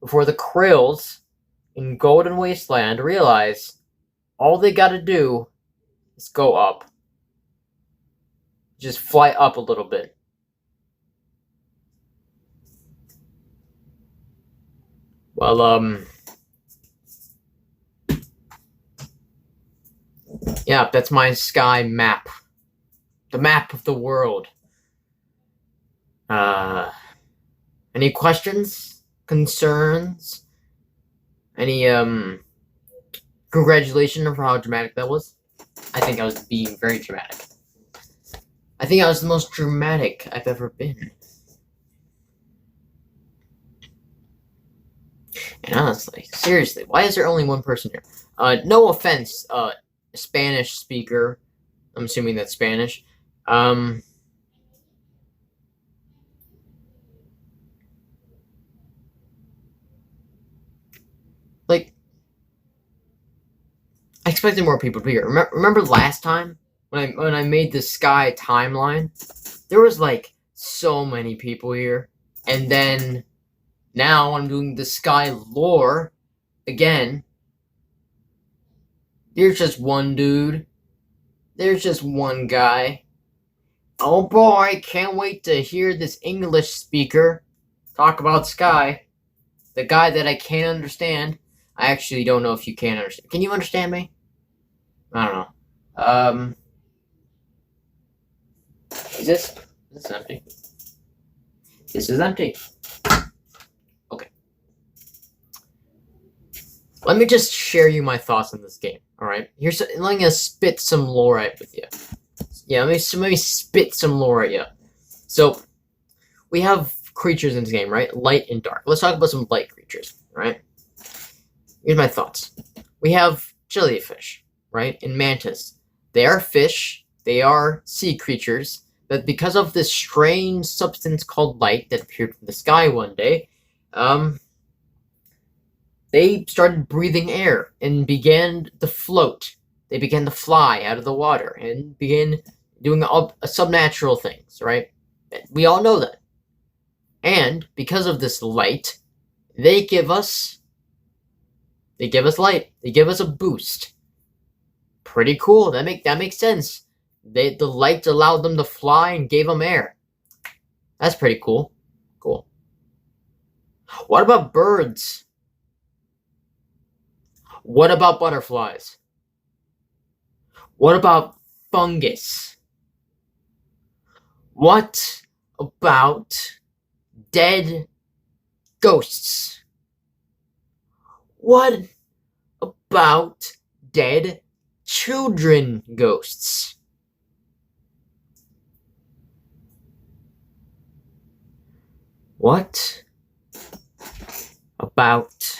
before the Krills in Golden Wasteland realize all they gotta do is go up. Just fly up a little bit. Well, yeah, that's my Sky map. The map of the world. Any questions? Concerns? Any, congratulations for how dramatic that was? I think I was being very dramatic. I think I was the most dramatic I've ever been. And honestly, seriously, why is there only one person here? No offense, Spanish speaker. I'm assuming that's Spanish. Like, I expected more people to be here. Remember last time when I made the Sky timeline? There was like so many people here, And then now I'm doing the sky lore again. There's just one dude. There's just one guy. Oh boy, can't wait to hear this English speaker talk about sky. The guy that I can't understand. I actually don't know if you can understand. Can you understand me? I don't know. Is this empty? This is empty. Okay. Let me just share you my thoughts on this game. All right. Let me spit some lore out with you. Yeah, let me spit some lore at you. So, we have creatures in this game, right? Light and dark. Let's talk about some light creatures, right? Here's my thoughts. We have jellyfish, right? And mantis. They are fish. They are sea creatures. But because of this strange substance called light that appeared from the sky one day, they started breathing air and began to float. They began to fly out of the water and began doing subnatural things, right? We all know that. And because of this light, they give us light. They give us a boost. Pretty cool. That makes sense. The light allowed them to fly and gave them air. That's pretty cool. Cool. What about birds? What about butterflies? What about fungus? What about dead ghosts? What about dead children ghosts? What about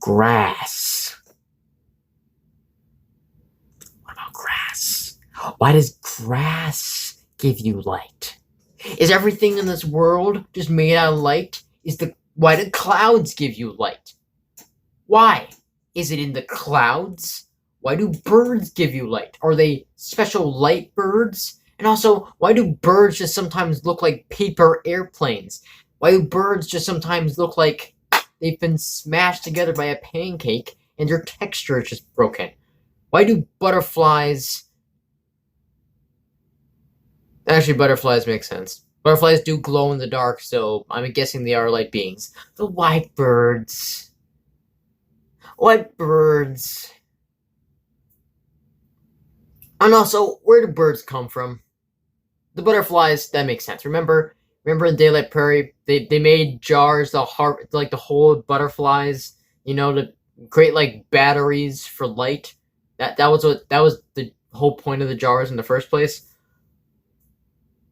grass? What about grass? Why does grass give you light? Is everything in this world just made out of light? Why do clouds give you light? Why? Is it in the clouds? Why do birds give you light? Are they special light birds? And also, why do birds just sometimes look like paper airplanes? Why do birds just sometimes look like they've been smashed together by a pancake and their texture is just broken? Why do butterflies... Actually, butterflies make sense. Butterflies do glow in the dark, so I'm guessing they are light beings. The white birds... White birds... And also, where do birds come from? The butterflies, that makes sense. Remember in Daylight Prairie, they made jars to hold butterflies, to create like batteries for light. That was the whole point of the jars in the first place.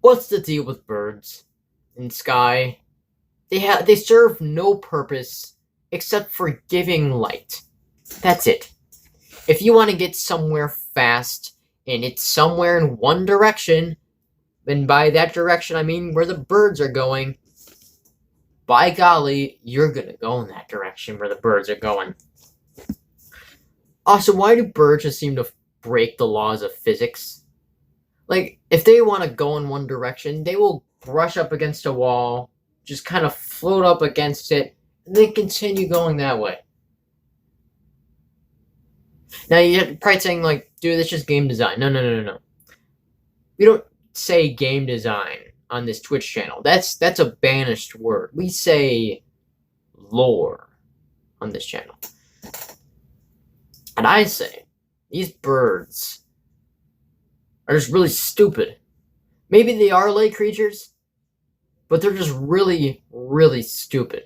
What's the deal with birds in sky? They serve no purpose except for giving light. That's it. If you want to get somewhere fast and it's somewhere in one direction, and by that direction, I mean where the birds are going. By golly, you're going to go in that direction where the birds are going. Also, why do birds just seem to break the laws of physics? Like, if they want to go in one direction, they will brush up against a wall, just kind of float up against it, and then continue going that way. Now, you're probably saying, like, dude, that's just game design. No. We don't say game design on this Twitch channel. That's a banished word. We say lore on this channel. And I say these birds are just really stupid. Maybe they are light creatures, but they're just really, really stupid.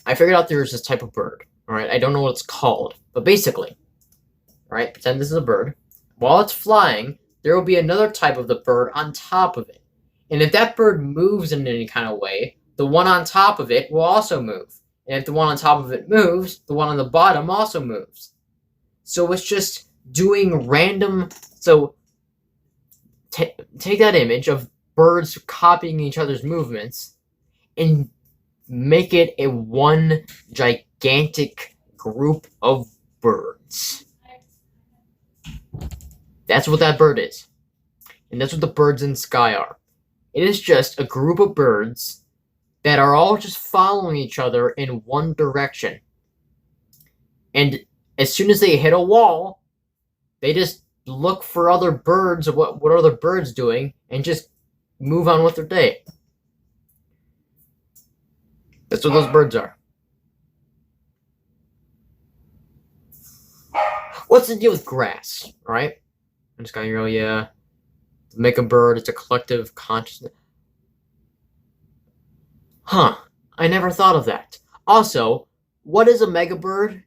I figured out there's this type of bird. Alright, I don't know what it's called, but basically, alright, pretend this is a bird. While it's flying, there will be another type of the bird on top of it. And if that bird moves in any kind of way, the one on top of it will also move. And if the one on top of it moves, the one on the bottom also moves. So it's just doing random... So, take that image of birds copying each other's movements and make it a one gigantic group of birds. That's what that bird is. And that's what the birds in the sky are. It is just a group of birds that are all just following each other in one direction. And as soon as they hit a wall, they just look for other birds or what other birds doing and just move on with their day. That's what those birds are. What's the deal with grass, right? I'm just gonna go, yeah. Make a bird, it's a collective consciousness. Huh, I never thought of that. Also, what is a megabird?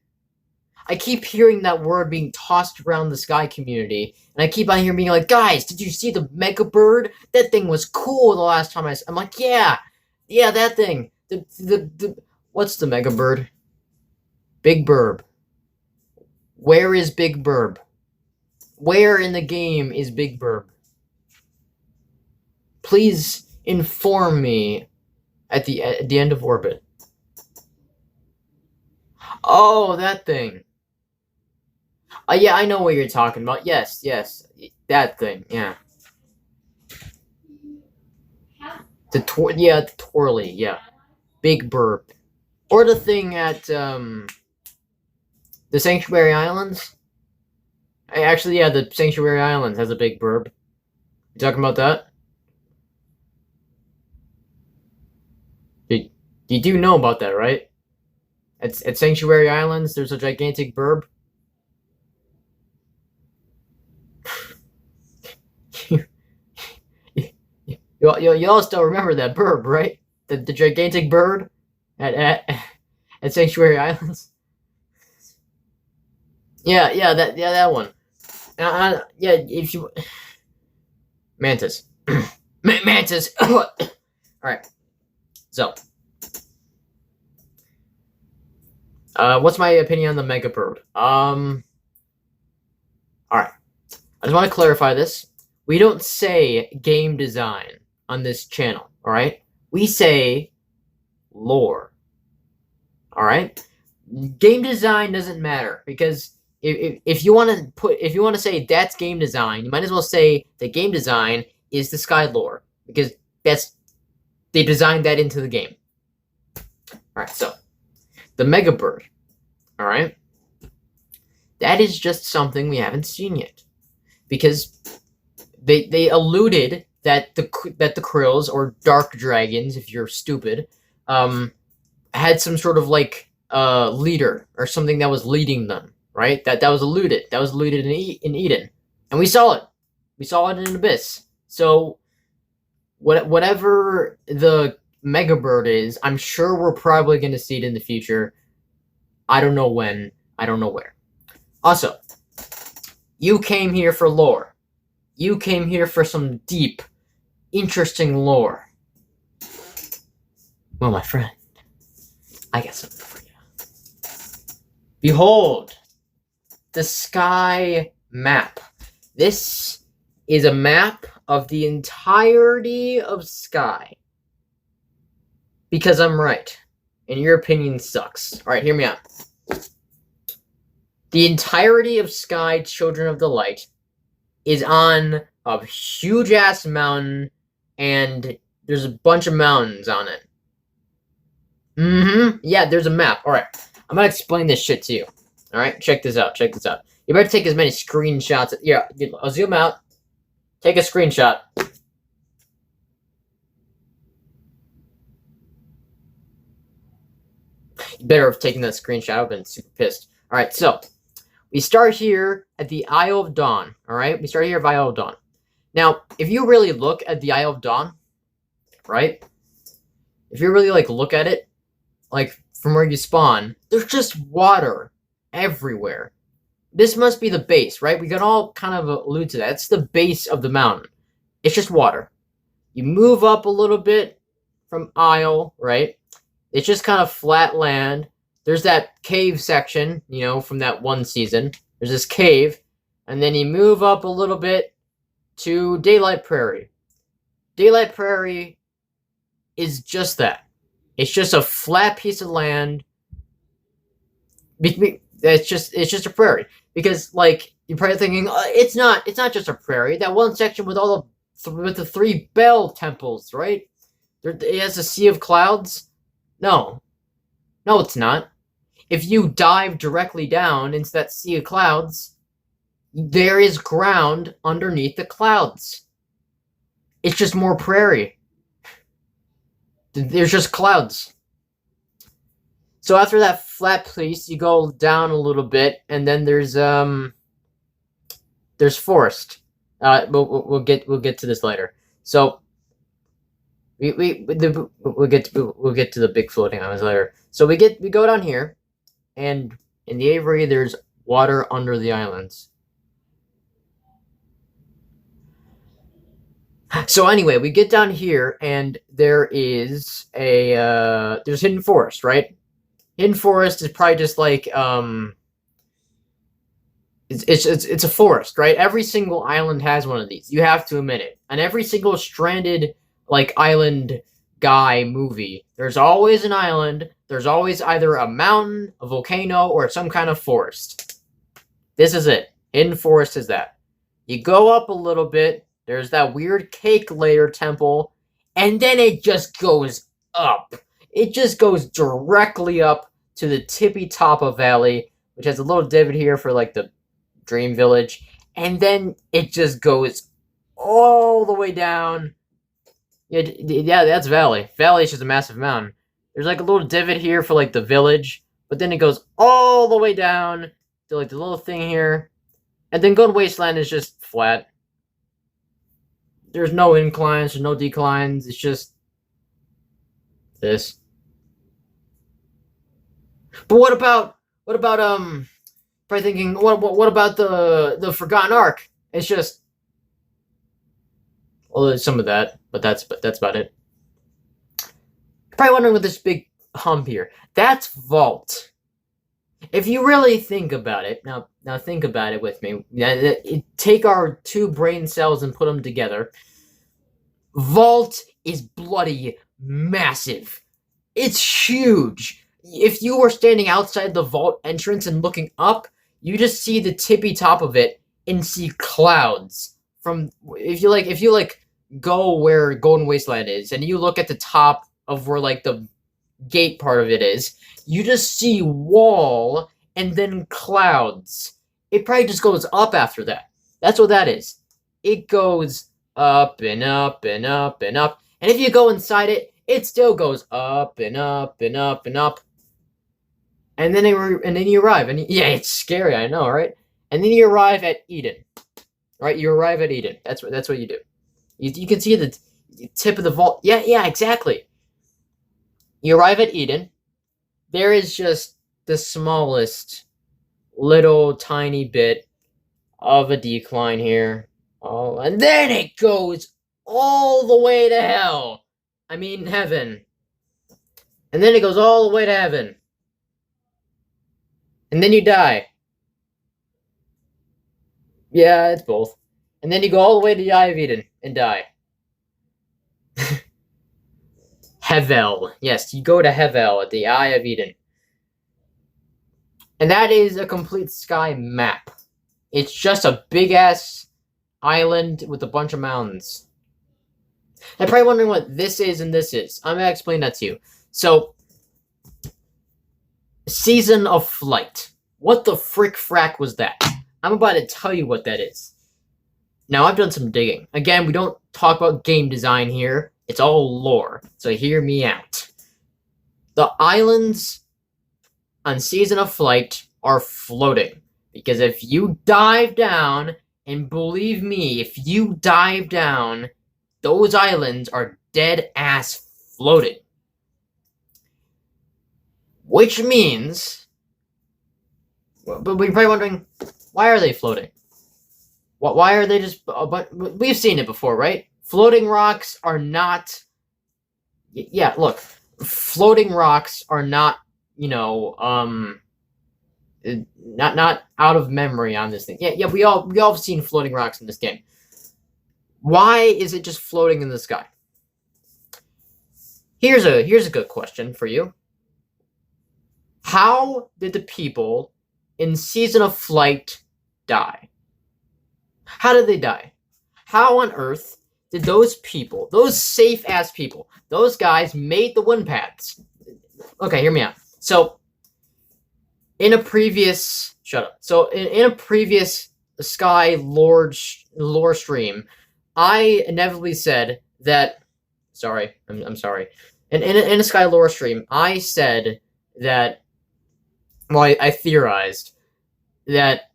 I keep hearing that word being tossed around the sky community, and I keep on hearing being like, guys, did you see the megabird? That thing was cool the last time I'm like, yeah, that thing. What's the megabird? Big Burb. Where is Big Burb? Where in the game is Big Burb? Please inform me at the end of orbit. Oh, that thing. Yeah, I know what you're talking about. Yes, that thing. Yeah. The Twirly. Yeah, Big Burb, or the thing at the Sanctuary Islands. Actually, yeah, the Sanctuary Islands has a Big Burb. You talking about that? You do know about that, right? At Sanctuary Islands, there's a gigantic burb. You all still remember that burb, right? The gigantic bird at Sanctuary Islands. Yeah, that one. Yeah, if you Mantis, Mantis. All right. So, what's my opinion on the mega bird? All right. I just want to clarify this. We don't say game design on this channel, all right? We say lore, all right? Game design doesn't matter because if you want to say that's game design, you might as well say the game design is the sky lore because they designed that into the game. All right, so the mega bird, all right? That is just something we haven't seen yet because they alluded that the Krills, or dark dragons if you're stupid, had some sort of like leader or something that was leading them, right? That was alluded in Eden, and we saw it in Abyss. So whatever the mega bird is, I'm sure we're probably going to see it in the future. I don't know when, I don't know where. Also, you came here for lore. You came here for some deep, interesting lore. Well, my friend, I got something for you. Behold, the sky map. This is a map of the entirety of sky. Because I'm right, and your opinion sucks. All right, hear me out. The entirety of sky, Children of the Light, is on a huge-ass mountain, and there's a bunch of mountains on it. Yeah, there's a map. All right, I'm gonna explain this shit to you. All right, check this out. You better take as many screenshots. Yeah, I'll zoom out. Take a screenshot. You better have taken that screenshot. I've been super pissed. All right, so we start here at the Isle of Dawn. All right, we start here at Isle of Dawn. Now, if you really look at the Isle of Dawn, right? If you really look at it, like from where you spawn, there's just water everywhere. This must be the base, right? We can all kind of allude to that. It's the base of the mountain. It's just water. You move up a little bit from Isle, right? It's just kind of flat land. There's that cave section, from that one season. There's this cave. And then you move up a little bit to Daylight Prairie. Daylight Prairie is just that. It's just a flat piece of land. It's just a prairie. Because, you're probably thinking, it's not just a prairie. That one section with all the with the three bell temples, right? It has a sea of clouds. No, no, it's not. If you dive directly down into that sea of clouds, there is ground underneath the clouds. It's just more prairie. There's just clouds. So after that flat place, you go down a little bit, and then there's forest. We'll get to this later. So we'll get to the big floating islands later. So we go down here, and in the Avery there's water under the islands. So anyway, we get down here, and there is there's hidden forest, right? Hidden forest is probably just like it's a forest, right? Every single island has one of these. You have to admit it. And every single stranded like island guy movie, there's always an island. There's always either a mountain, a volcano, or some kind of forest. This is it. Hidden forest is that. You go up a little bit. There's that weird cake layer temple, and then it just goes up. It just goes directly up to the tippy top of Valley, which has a little divot here for like the Dream Village, and then it just goes all the way down. Yeah, that's Valley. Valley is just a massive mountain. There's like a little divot here for like the village, but then it goes all the way down to like the little thing here, and then Golden Wasteland is just flat. There's no inclines, there's no declines. It's just this. But what about probably thinking what about the Forgotten Ark? It's just, well, there's some of that, but that's about it. You're probably wondering what this big hump here. That's Vault. If you really think about it, now think about it with me. Take our two brain cells and put them together. Vault is bloody massive. It's huge. If you were standing outside the vault entrance and looking up, you just see the tippy top of it and see clouds. From if you go where Golden Wasteland is and you look at the top of where like the gate part of it is, you just see wall and then clouds. It probably just goes up after that. That's what that is. It goes up and up and up and up. And if you go inside it, it still goes up and up and up and up. And then you arrive. And yeah, it's scary, I know, right? And then you arrive at Eden. Right? You arrive at Eden. That's what you do. You can see the tip of the vault. Yeah, exactly. You arrive at Eden. There is just the smallest little tiny bit of a decline here. Oh, and then it goes all the way to hell. I mean, heaven. And then it goes all the way to heaven. And then you die. Yeah, it's both. And then you go all the way to the Eye of Eden and die. Hevel. Yes, you go to Hevel at the Eye of Eden. And that is a complete sky map. It's just a big-ass island with a bunch of mountains. I'm probably wondering what this is and this is. I'm going to explain that to you. So, Season of Flight. What the frick-frack was that? I'm about to tell you what that is. Now, I've done some digging. Again, we don't talk about game design here. It's all lore. So hear me out. The islands on Season of Flight are floating. Because if you dive down, and believe me, if you dive down, those islands are dead-ass floating. Which means, but you're probably wondering, why are they floating? Why are they just, we've seen it before, right? Floating rocks are not, yeah, look, floating rocks are not, not out of memory on this thing. Yeah, we all have seen floating rocks in this game. Why is it just floating in the sky? Here's a good question for you. How did the people in Season of Flight die? How did they die? How on earth did those people, those safe ass people, those guys made the wind paths. Okay, hear me out. So in a previous in a previous Sky lore stream, I inevitably said that. Sorry, I'm sorry. In a Sky lore stream, I said that. Well, I theorized that.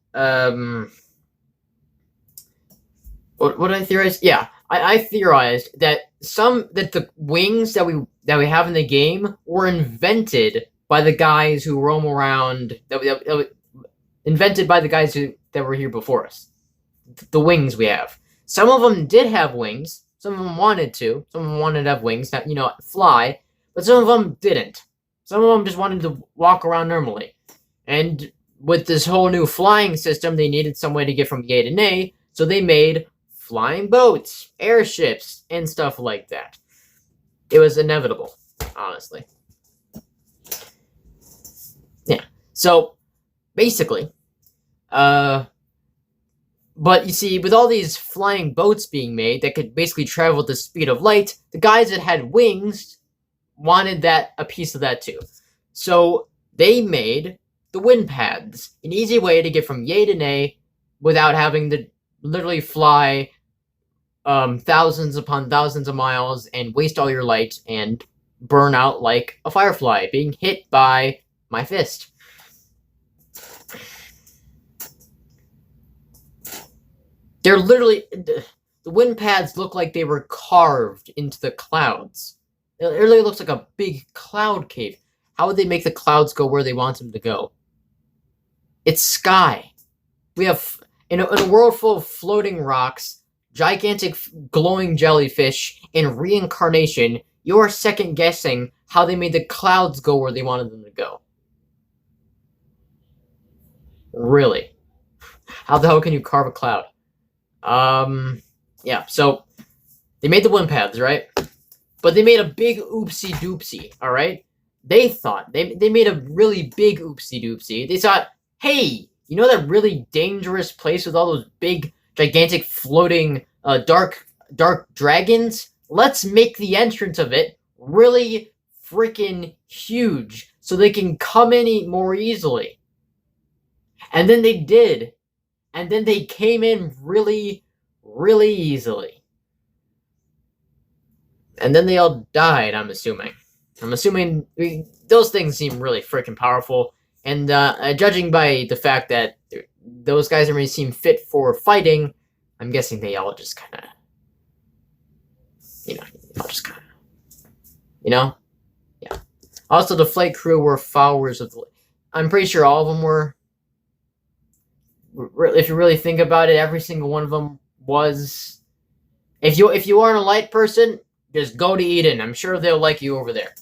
What did I theorize? Yeah, I theorized that the wings that we have in the game were invented by the guys who roam around. Invented by the guys that were here before us. The wings we have. Some of them did have wings. Some of them wanted to. Some of them wanted to have wings, that fly. But some of them didn't. Some of them just wanted to walk around normally. And with this whole new flying system, they needed some way to get from A to Nay, so they made flying boats, airships, and stuff like that. It was inevitable, honestly. Yeah. So basically, but you see, with all these flying boats being made that could basically travel at the speed of light, the guys that had wings wanted a piece of that too. So they made the wind paths, an easy way to get from yay to nay without having to literally fly thousands upon thousands of miles and waste all your light and burn out like a firefly being hit by my fist. They're literally, the wind paths look like they were carved into the clouds. It really looks like a big cloud cave. How would they make the clouds go where they want them to go? It's sky. We have, in a world full of floating rocks, gigantic glowing jellyfish, and reincarnation, you're second guessing how they made the clouds go where they wanted them to go. Really? How the hell can you carve a cloud? Yeah, so they made the wind paths, right? But they made a big oopsie doopsie, alright? They thought, they made a really big oopsie doopsie. They thought, hey, you know that really dangerous place with all those big, gigantic, floating, dark dragons? Let's make the entrance of it really freaking huge so they can come in more easily. And then they did. And then they came in really, really easily. And then they all died, I'm assuming. Those things seem really freaking powerful. And judging by the fact that those guys don't really seem fit for fighting, I'm guessing they all just kind of, Yeah. Also, the flight crew were followers of I'm pretty sure all of them were. If you really think about it, every single one of them was. If you aren't a light person, just go to Eden. I'm sure they'll like you over there.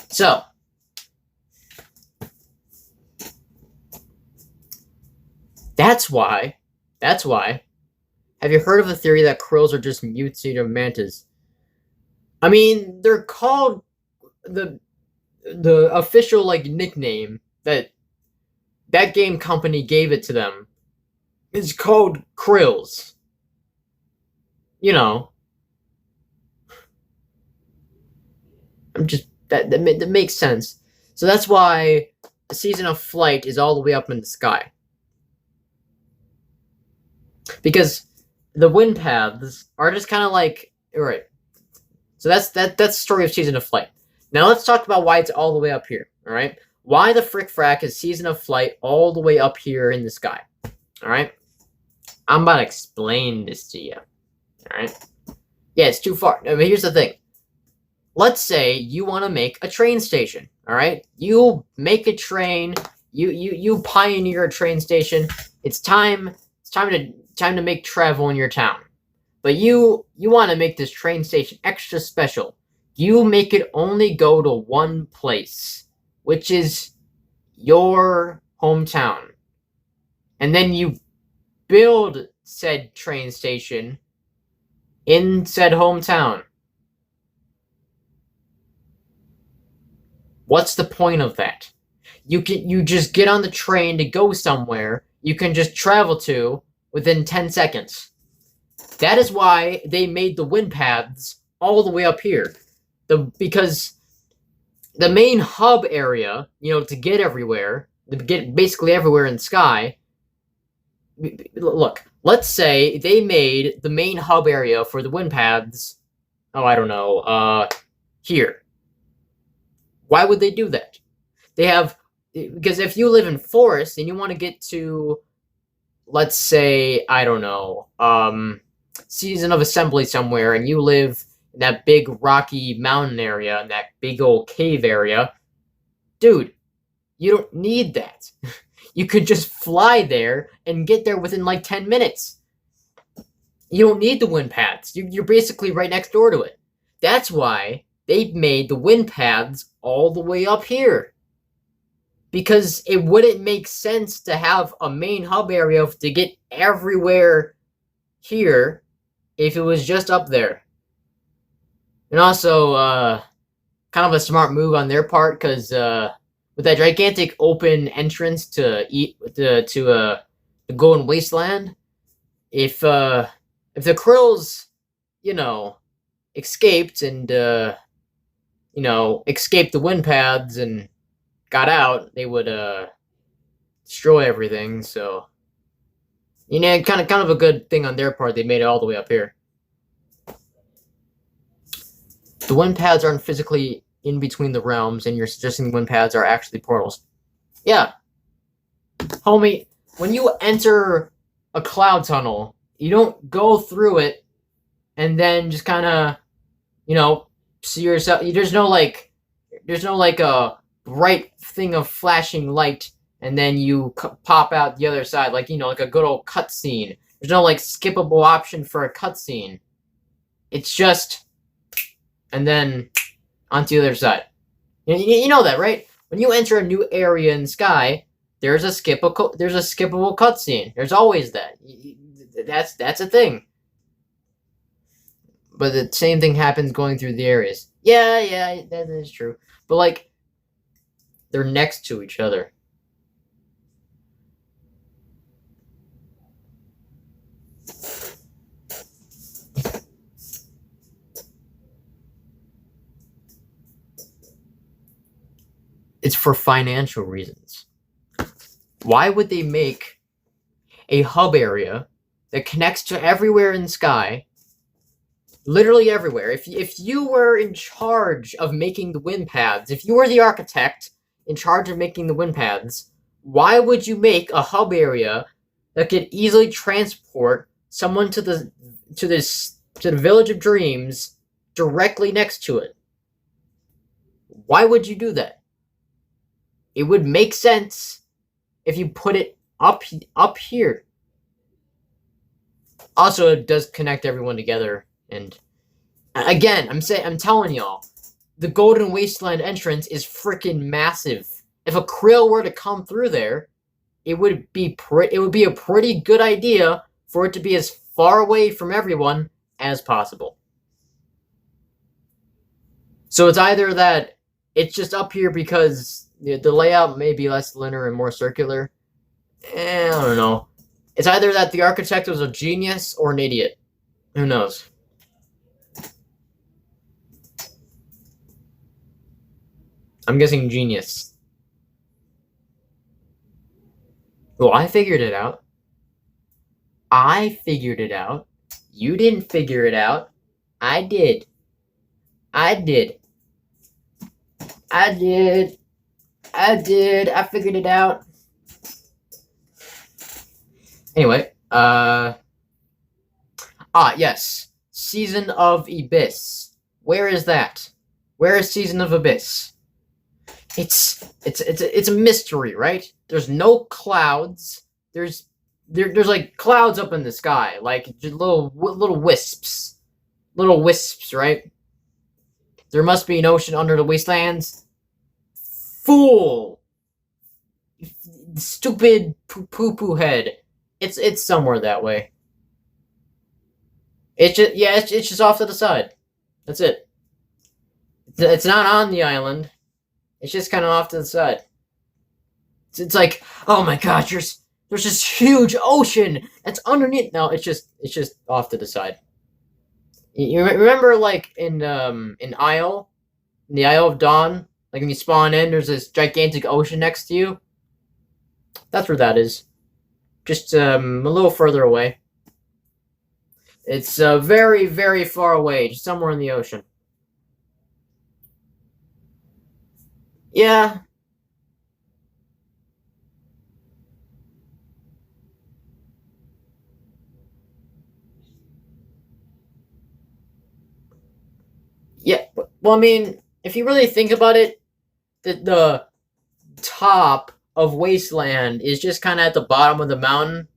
So, that's why. Have you heard of the theory that Krills are just mutated mantas? I mean, they're called the official nickname that game company gave it to them is called Krills. That makes sense. So that's why the season of flight is all the way up in the sky. Because the wind paths are just kind of alright. So that's the story of season of flight. Now let's talk about why it's all the way up here, alright? Why the frick frack is season of flight all the way up here in the sky? Alright? I'm about to explain this to you. Alright? Yeah, it's too far. I mean, here's the thing. Let's say you want to make a train station. Alright? You make a train. You pioneer a train station. It's time to make travel in your town. But you want to make this train station extra special. You make it only go to one place, which is your hometown. And then you build said train station in said hometown. What's the point of that? You just get on the train to go somewhere you can just travel to within 10 seconds. That is why they made the wind paths all the way up here. Because the main hub area, to get everywhere, to get basically everywhere in the sky. Look, let's say they made the main hub area for the wind paths. Oh, I don't know. Here. Why would they do that? Because if you live in forest and you want to get to, let's say, I don't know, season of assembly somewhere, and you live in that big rocky mountain area, in that big old cave area, dude, you don't need that. You could just fly there and get there within like 10 minutes. You don't need the wind paths. You're basically right next door to it. That's why they made the wind paths all the way up here. Because it wouldn't make sense to have a main hub area to get everywhere here if it was just up there. And also, kind of a smart move on their part, because with that gigantic open entrance to the Golden Wasteland, if the Krills, escaped and escaped the wind paths and got out, they would destroy everything. So, kind of a good thing on their part. They made it all the way up here. The wind paths aren't physically in between the realms, and you're suggesting the wind paths are actually portals. Yeah. Homie, when you enter a cloud tunnel, you don't go through it and then just kind of, see yourself. There's no a bright thing of flashing light and then you pop out the other side, like a good old cutscene. There's no skippable option for a cutscene. It's just, and then onto the other side. You know that, right? When you enter a new area in Sky, there's a skippable cutscene. There's always that. That's a thing. But the same thing happens going through the areas. Yeah, that is true. But they're next to each other. It's for financial reasons. Why would they make a hub area that connects to everywhere in Sky? Literally everywhere. If you were in charge of making the wind paths, if you were the architect in charge of making the wind paths, why would you make a hub area that could easily transport someone to the Village of Dreams directly next to it? Why would you do that? It would make sense if you put it up here. Also, it does connect everyone together. And again, I'm telling y'all, the Golden Wasteland entrance is freaking massive. If a Krill were to come through there, it would be a pretty good idea for it to be as far away from everyone as possible. So it's either that it's just up here because the layout may be less linear and more circular. I don't know. It's either that the architect was a genius or an idiot. Who knows? I'm guessing genius. Well, I figured it out. I figured it out. You didn't figure it out. I did. I figured it out. Anyway, yes. Season of Abyss. Where is that? Where is Season of Abyss? It's a mystery, right? There's no clouds. There's clouds up in the sky, just little wisps. Little wisps, right? There must be an ocean under the wastelands. Fool! Stupid poo-poo head. It's somewhere that way. It's just off to the side. That's it. It's not on the island. It's just kind of off to the side. It's like, oh my god, There's this huge ocean that's underneath. No, it's just off to the side. You remember like in Isle, in the Isle of Dawn, like when you spawn in, there's this gigantic ocean next to you. That's where that is. Just a little further away. It's very, very far away, just somewhere in the ocean. Yeah. Yeah. Well, I mean, if you really think about it, the top of Wasteland is just kind of at the bottom of the mountain,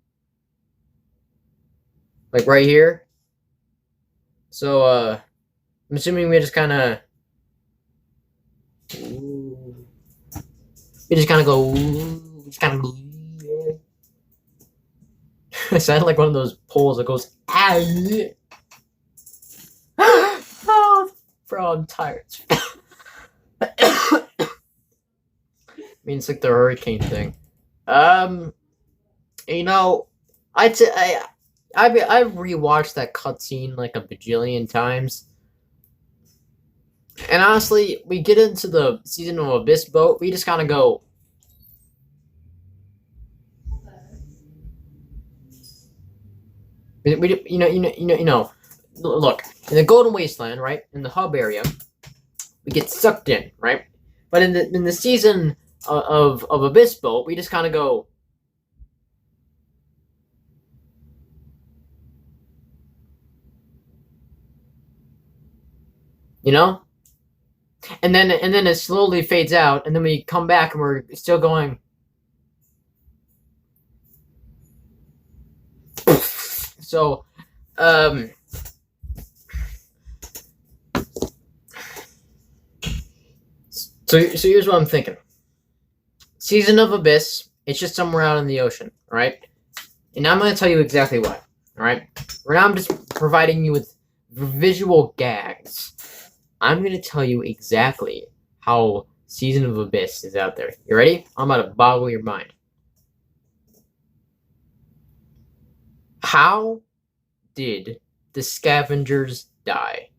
like right here. So, I'm assuming we just kind of go, just kind of go. It sounded like one of those poles that goes, ah. Oh, bro, I'm tired. I mean, it's like the hurricane thing. You know, I'd say I've rewatched that cutscene like a bajillion times. And honestly, we get into the season of Abyss boat, we just kind of go. Look, in the Golden Wasteland, right, in the hub area, we get sucked in, right? But in the season of Abyss boat, we just kind of go. You know? And then it slowly fades out, and then we come back and we're still going. So, so here's what I'm thinking. Season of Abyss, it's just somewhere out in the ocean, all right? And I'm going to tell you exactly why, all right? Right now I'm just providing you with visual gags. I'm going to tell you exactly how Season of Abyss is out there. You ready? I'm about to boggle your mind. How did the scavengers die?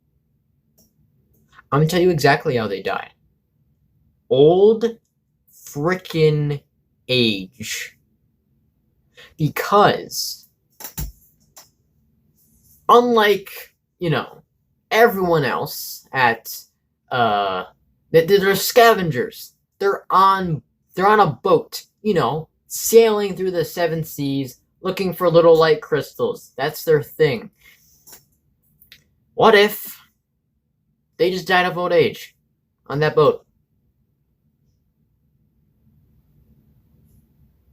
I'm going to tell you exactly how they died. Old frickin' age. Because, unlike, everyone else at, they're scavengers. They're on a boat, sailing through the seven seas, looking for little light crystals. That's their thing. What if they just died of old age on that boat?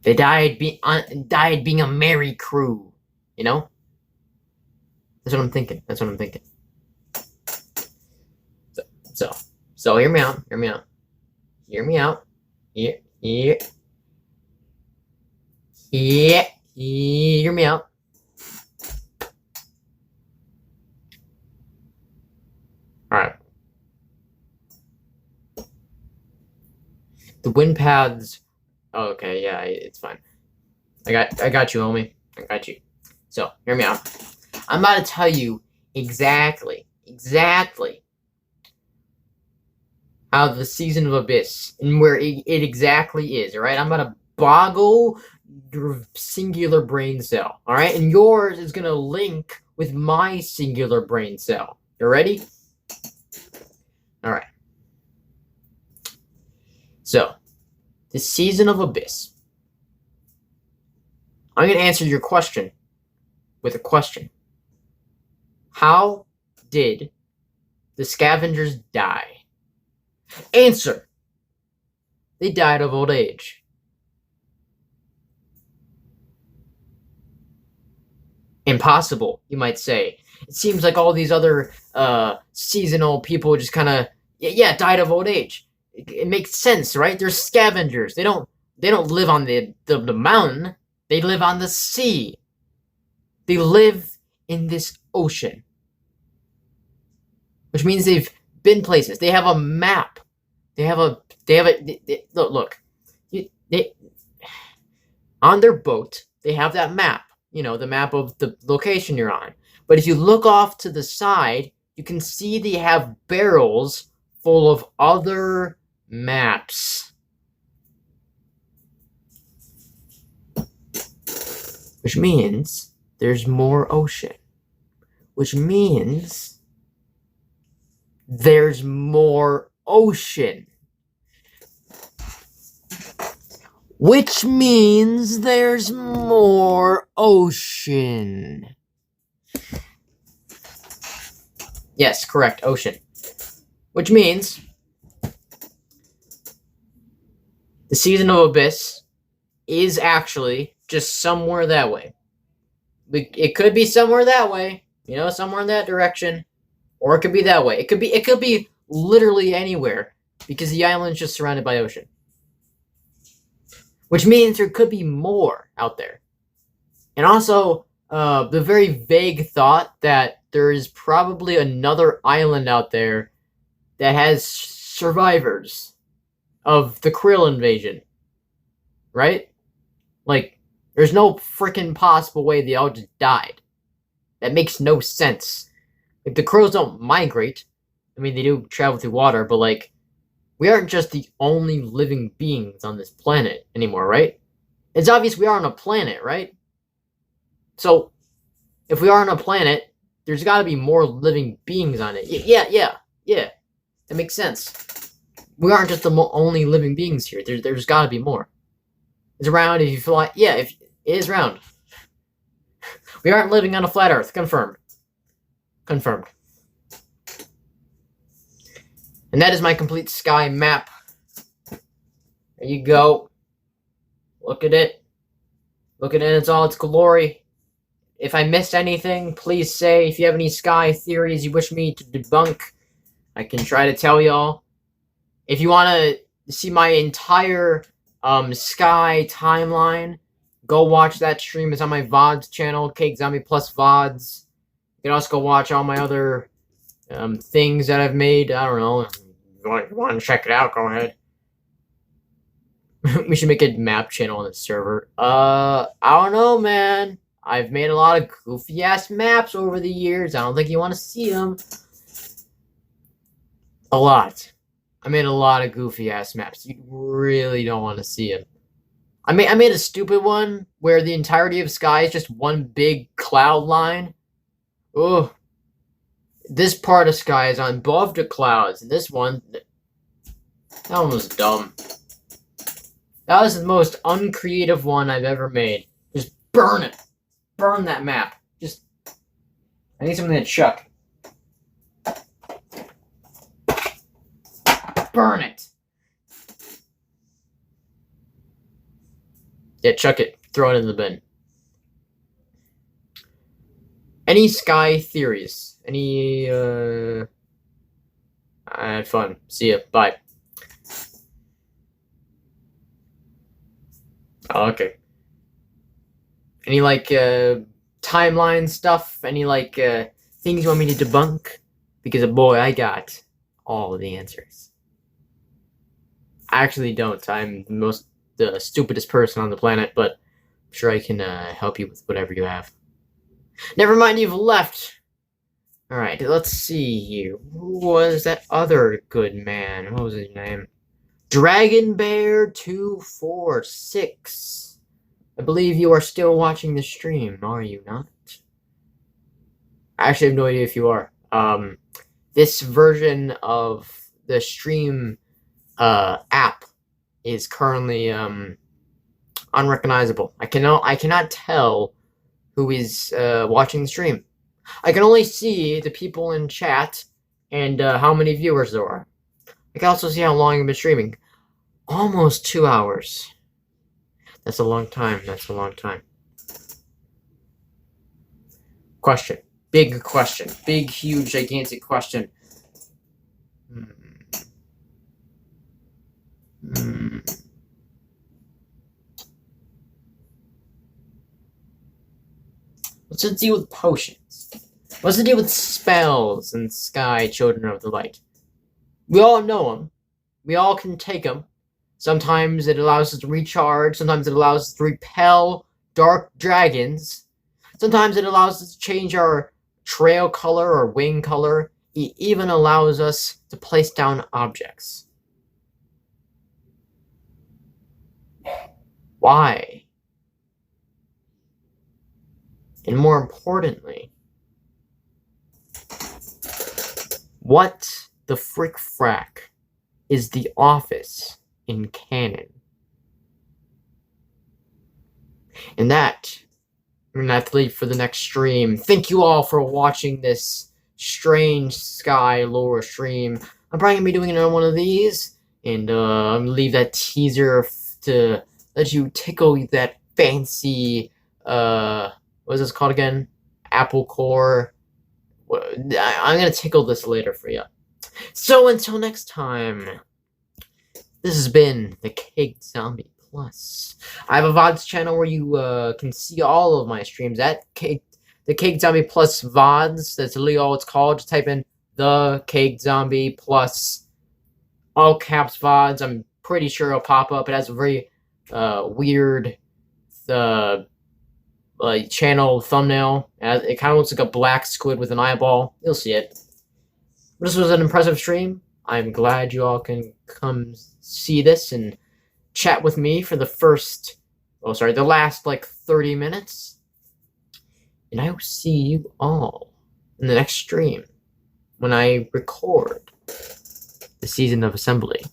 They died being a merry crew, That's what I'm thinking. So hear me out. Hear me out. Yeah. Hear me out. All right. The wind paths. Oh, okay, yeah, it's fine. I got you, homie. I got you. So hear me out. I'm about to tell you exactly how the Season of Abyss and where it exactly is. All right, I'm about to boggle your singular brain cell. All right, and yours is gonna link with my singular brain cell. You ready? All right. So, the Season of Abyss. I'm gonna answer your question with a question. How did the scavengers die? Answer. They died of old age. Impossible, you might say. It seems like all these other seasonal people just kind of died of old age. It makes sense, right? They're scavengers. They don't live on the mountain. They live on the sea. They live in this ocean, which means they've been places. They have a map. Look. On their boat, they have that map, you know, the map of the location you're on. But if you look off to the side, you can see they have barrels full of other maps. Which means there's more ocean. Which means there's more ocean. Which means there's more ocean. Yes, correct, ocean. Which means the Season of Abyss is actually just somewhere that way. It could be somewhere that way, you know, somewhere in that direction, or it could be that way. It could be literally anywhere because the island's just surrounded by ocean. Which means there could be more out there. And also, the very vague thought that there is probably another island out there that has survivors of the Krill invasion. Right? Like, there's no freaking possible way they all just died. That makes no sense. Like, the Krills don't migrate. I mean, they do travel through water, but like, we aren't just the only living beings on this planet anymore, right? It's obvious we are on a planet, right? So, if we are on a planet, there's got to be more living beings on it. Yeah. That makes sense. We aren't just the only living beings here. There's got to be more. It's round if you feel like... Yeah, if it is round. We aren't living on a flat Earth. Confirmed. Confirmed. And that is my complete sky map. There you go. Look at it. Look at it in all its glory. If I missed anything, please say. If you have any sky theories you wish me to debunk, I can try to tell y'all. If you want to see my entire sky timeline, go watch that stream. It's on my VODs channel, Cake Zombie Plus VODs. You can also go watch all my other things that I've made. I don't know. If you want to check it out, go ahead. We should make a map channel on the server. I don't know, man. I've made a lot of goofy ass maps over the years. I don't think you want to see them. A lot. I made a lot of goofy ass maps. You really don't want to see them. I made a stupid one where the entirety of sky is just one big cloud line. Oh. This part of sky is on above the clouds, and this one, that one was dumb. That was the most uncreative one I've ever made. Just burn it. Burn that map. Just, I need something to chuck. Burn it. Yeah, chuck it. Throw it in the bin. Any sky theories? Any, I had fun. See ya. Bye. Oh, okay. Any, like, timeline stuff? Any, like, things you want me to debunk? Because, boy, I got all the answers. I actually don't. I'm the stupidest person on the planet, but I'm sure I can help you with whatever you have. Never mind, you've left. Alright, let's see here. Who was that other good man? What was his name? Dragon Bear 246. I believe you are still watching the stream, are you not? I actually have no idea if you are. This version of the stream app is currently unrecognizable. I cannot tell who is watching the stream. I can only see the people in chat and how many viewers there are. I can also see how long I've been streaming. Almost 2 hours. That's a long time. That's a long time. Question. Big question. Big, huge, gigantic question. What's the deal with potions? What's the deal with spells and Sky Children of the Light? We all know them. We all can take them. Sometimes it allows us to recharge. Sometimes it allows us to repel dark dragons. Sometimes it allows us to change our trail color or wing color. It even allows us to place down objects. Why? And more importantly, what the frick frack is the Office in canon? And that, we're gonna have to leave for the next stream. Thank you all for watching this strange sky lore stream. I'm probably gonna be doing another one of these, and I'm gonna leave that teaser to let you tickle that fancy what is this called again? Apple Core. I'm gonna tickle this later for you. So until next time, this has been the Cake Zombie Plus. I have a VODs channel where you can see all of my streams at the Cake Zombie Plus VODs. That's literally all it's called. Just type in the Cake Zombie Plus all caps VODs. I'm pretty sure it'll pop up. It has a very weird channel thumbnail. It kind of looks like a black squid with an eyeball. You'll see it. This was an impressive stream. I'm glad you all can come see this and chat with me for the last like 30 minutes. And I will see you all in the next stream when I record the season of Assembly.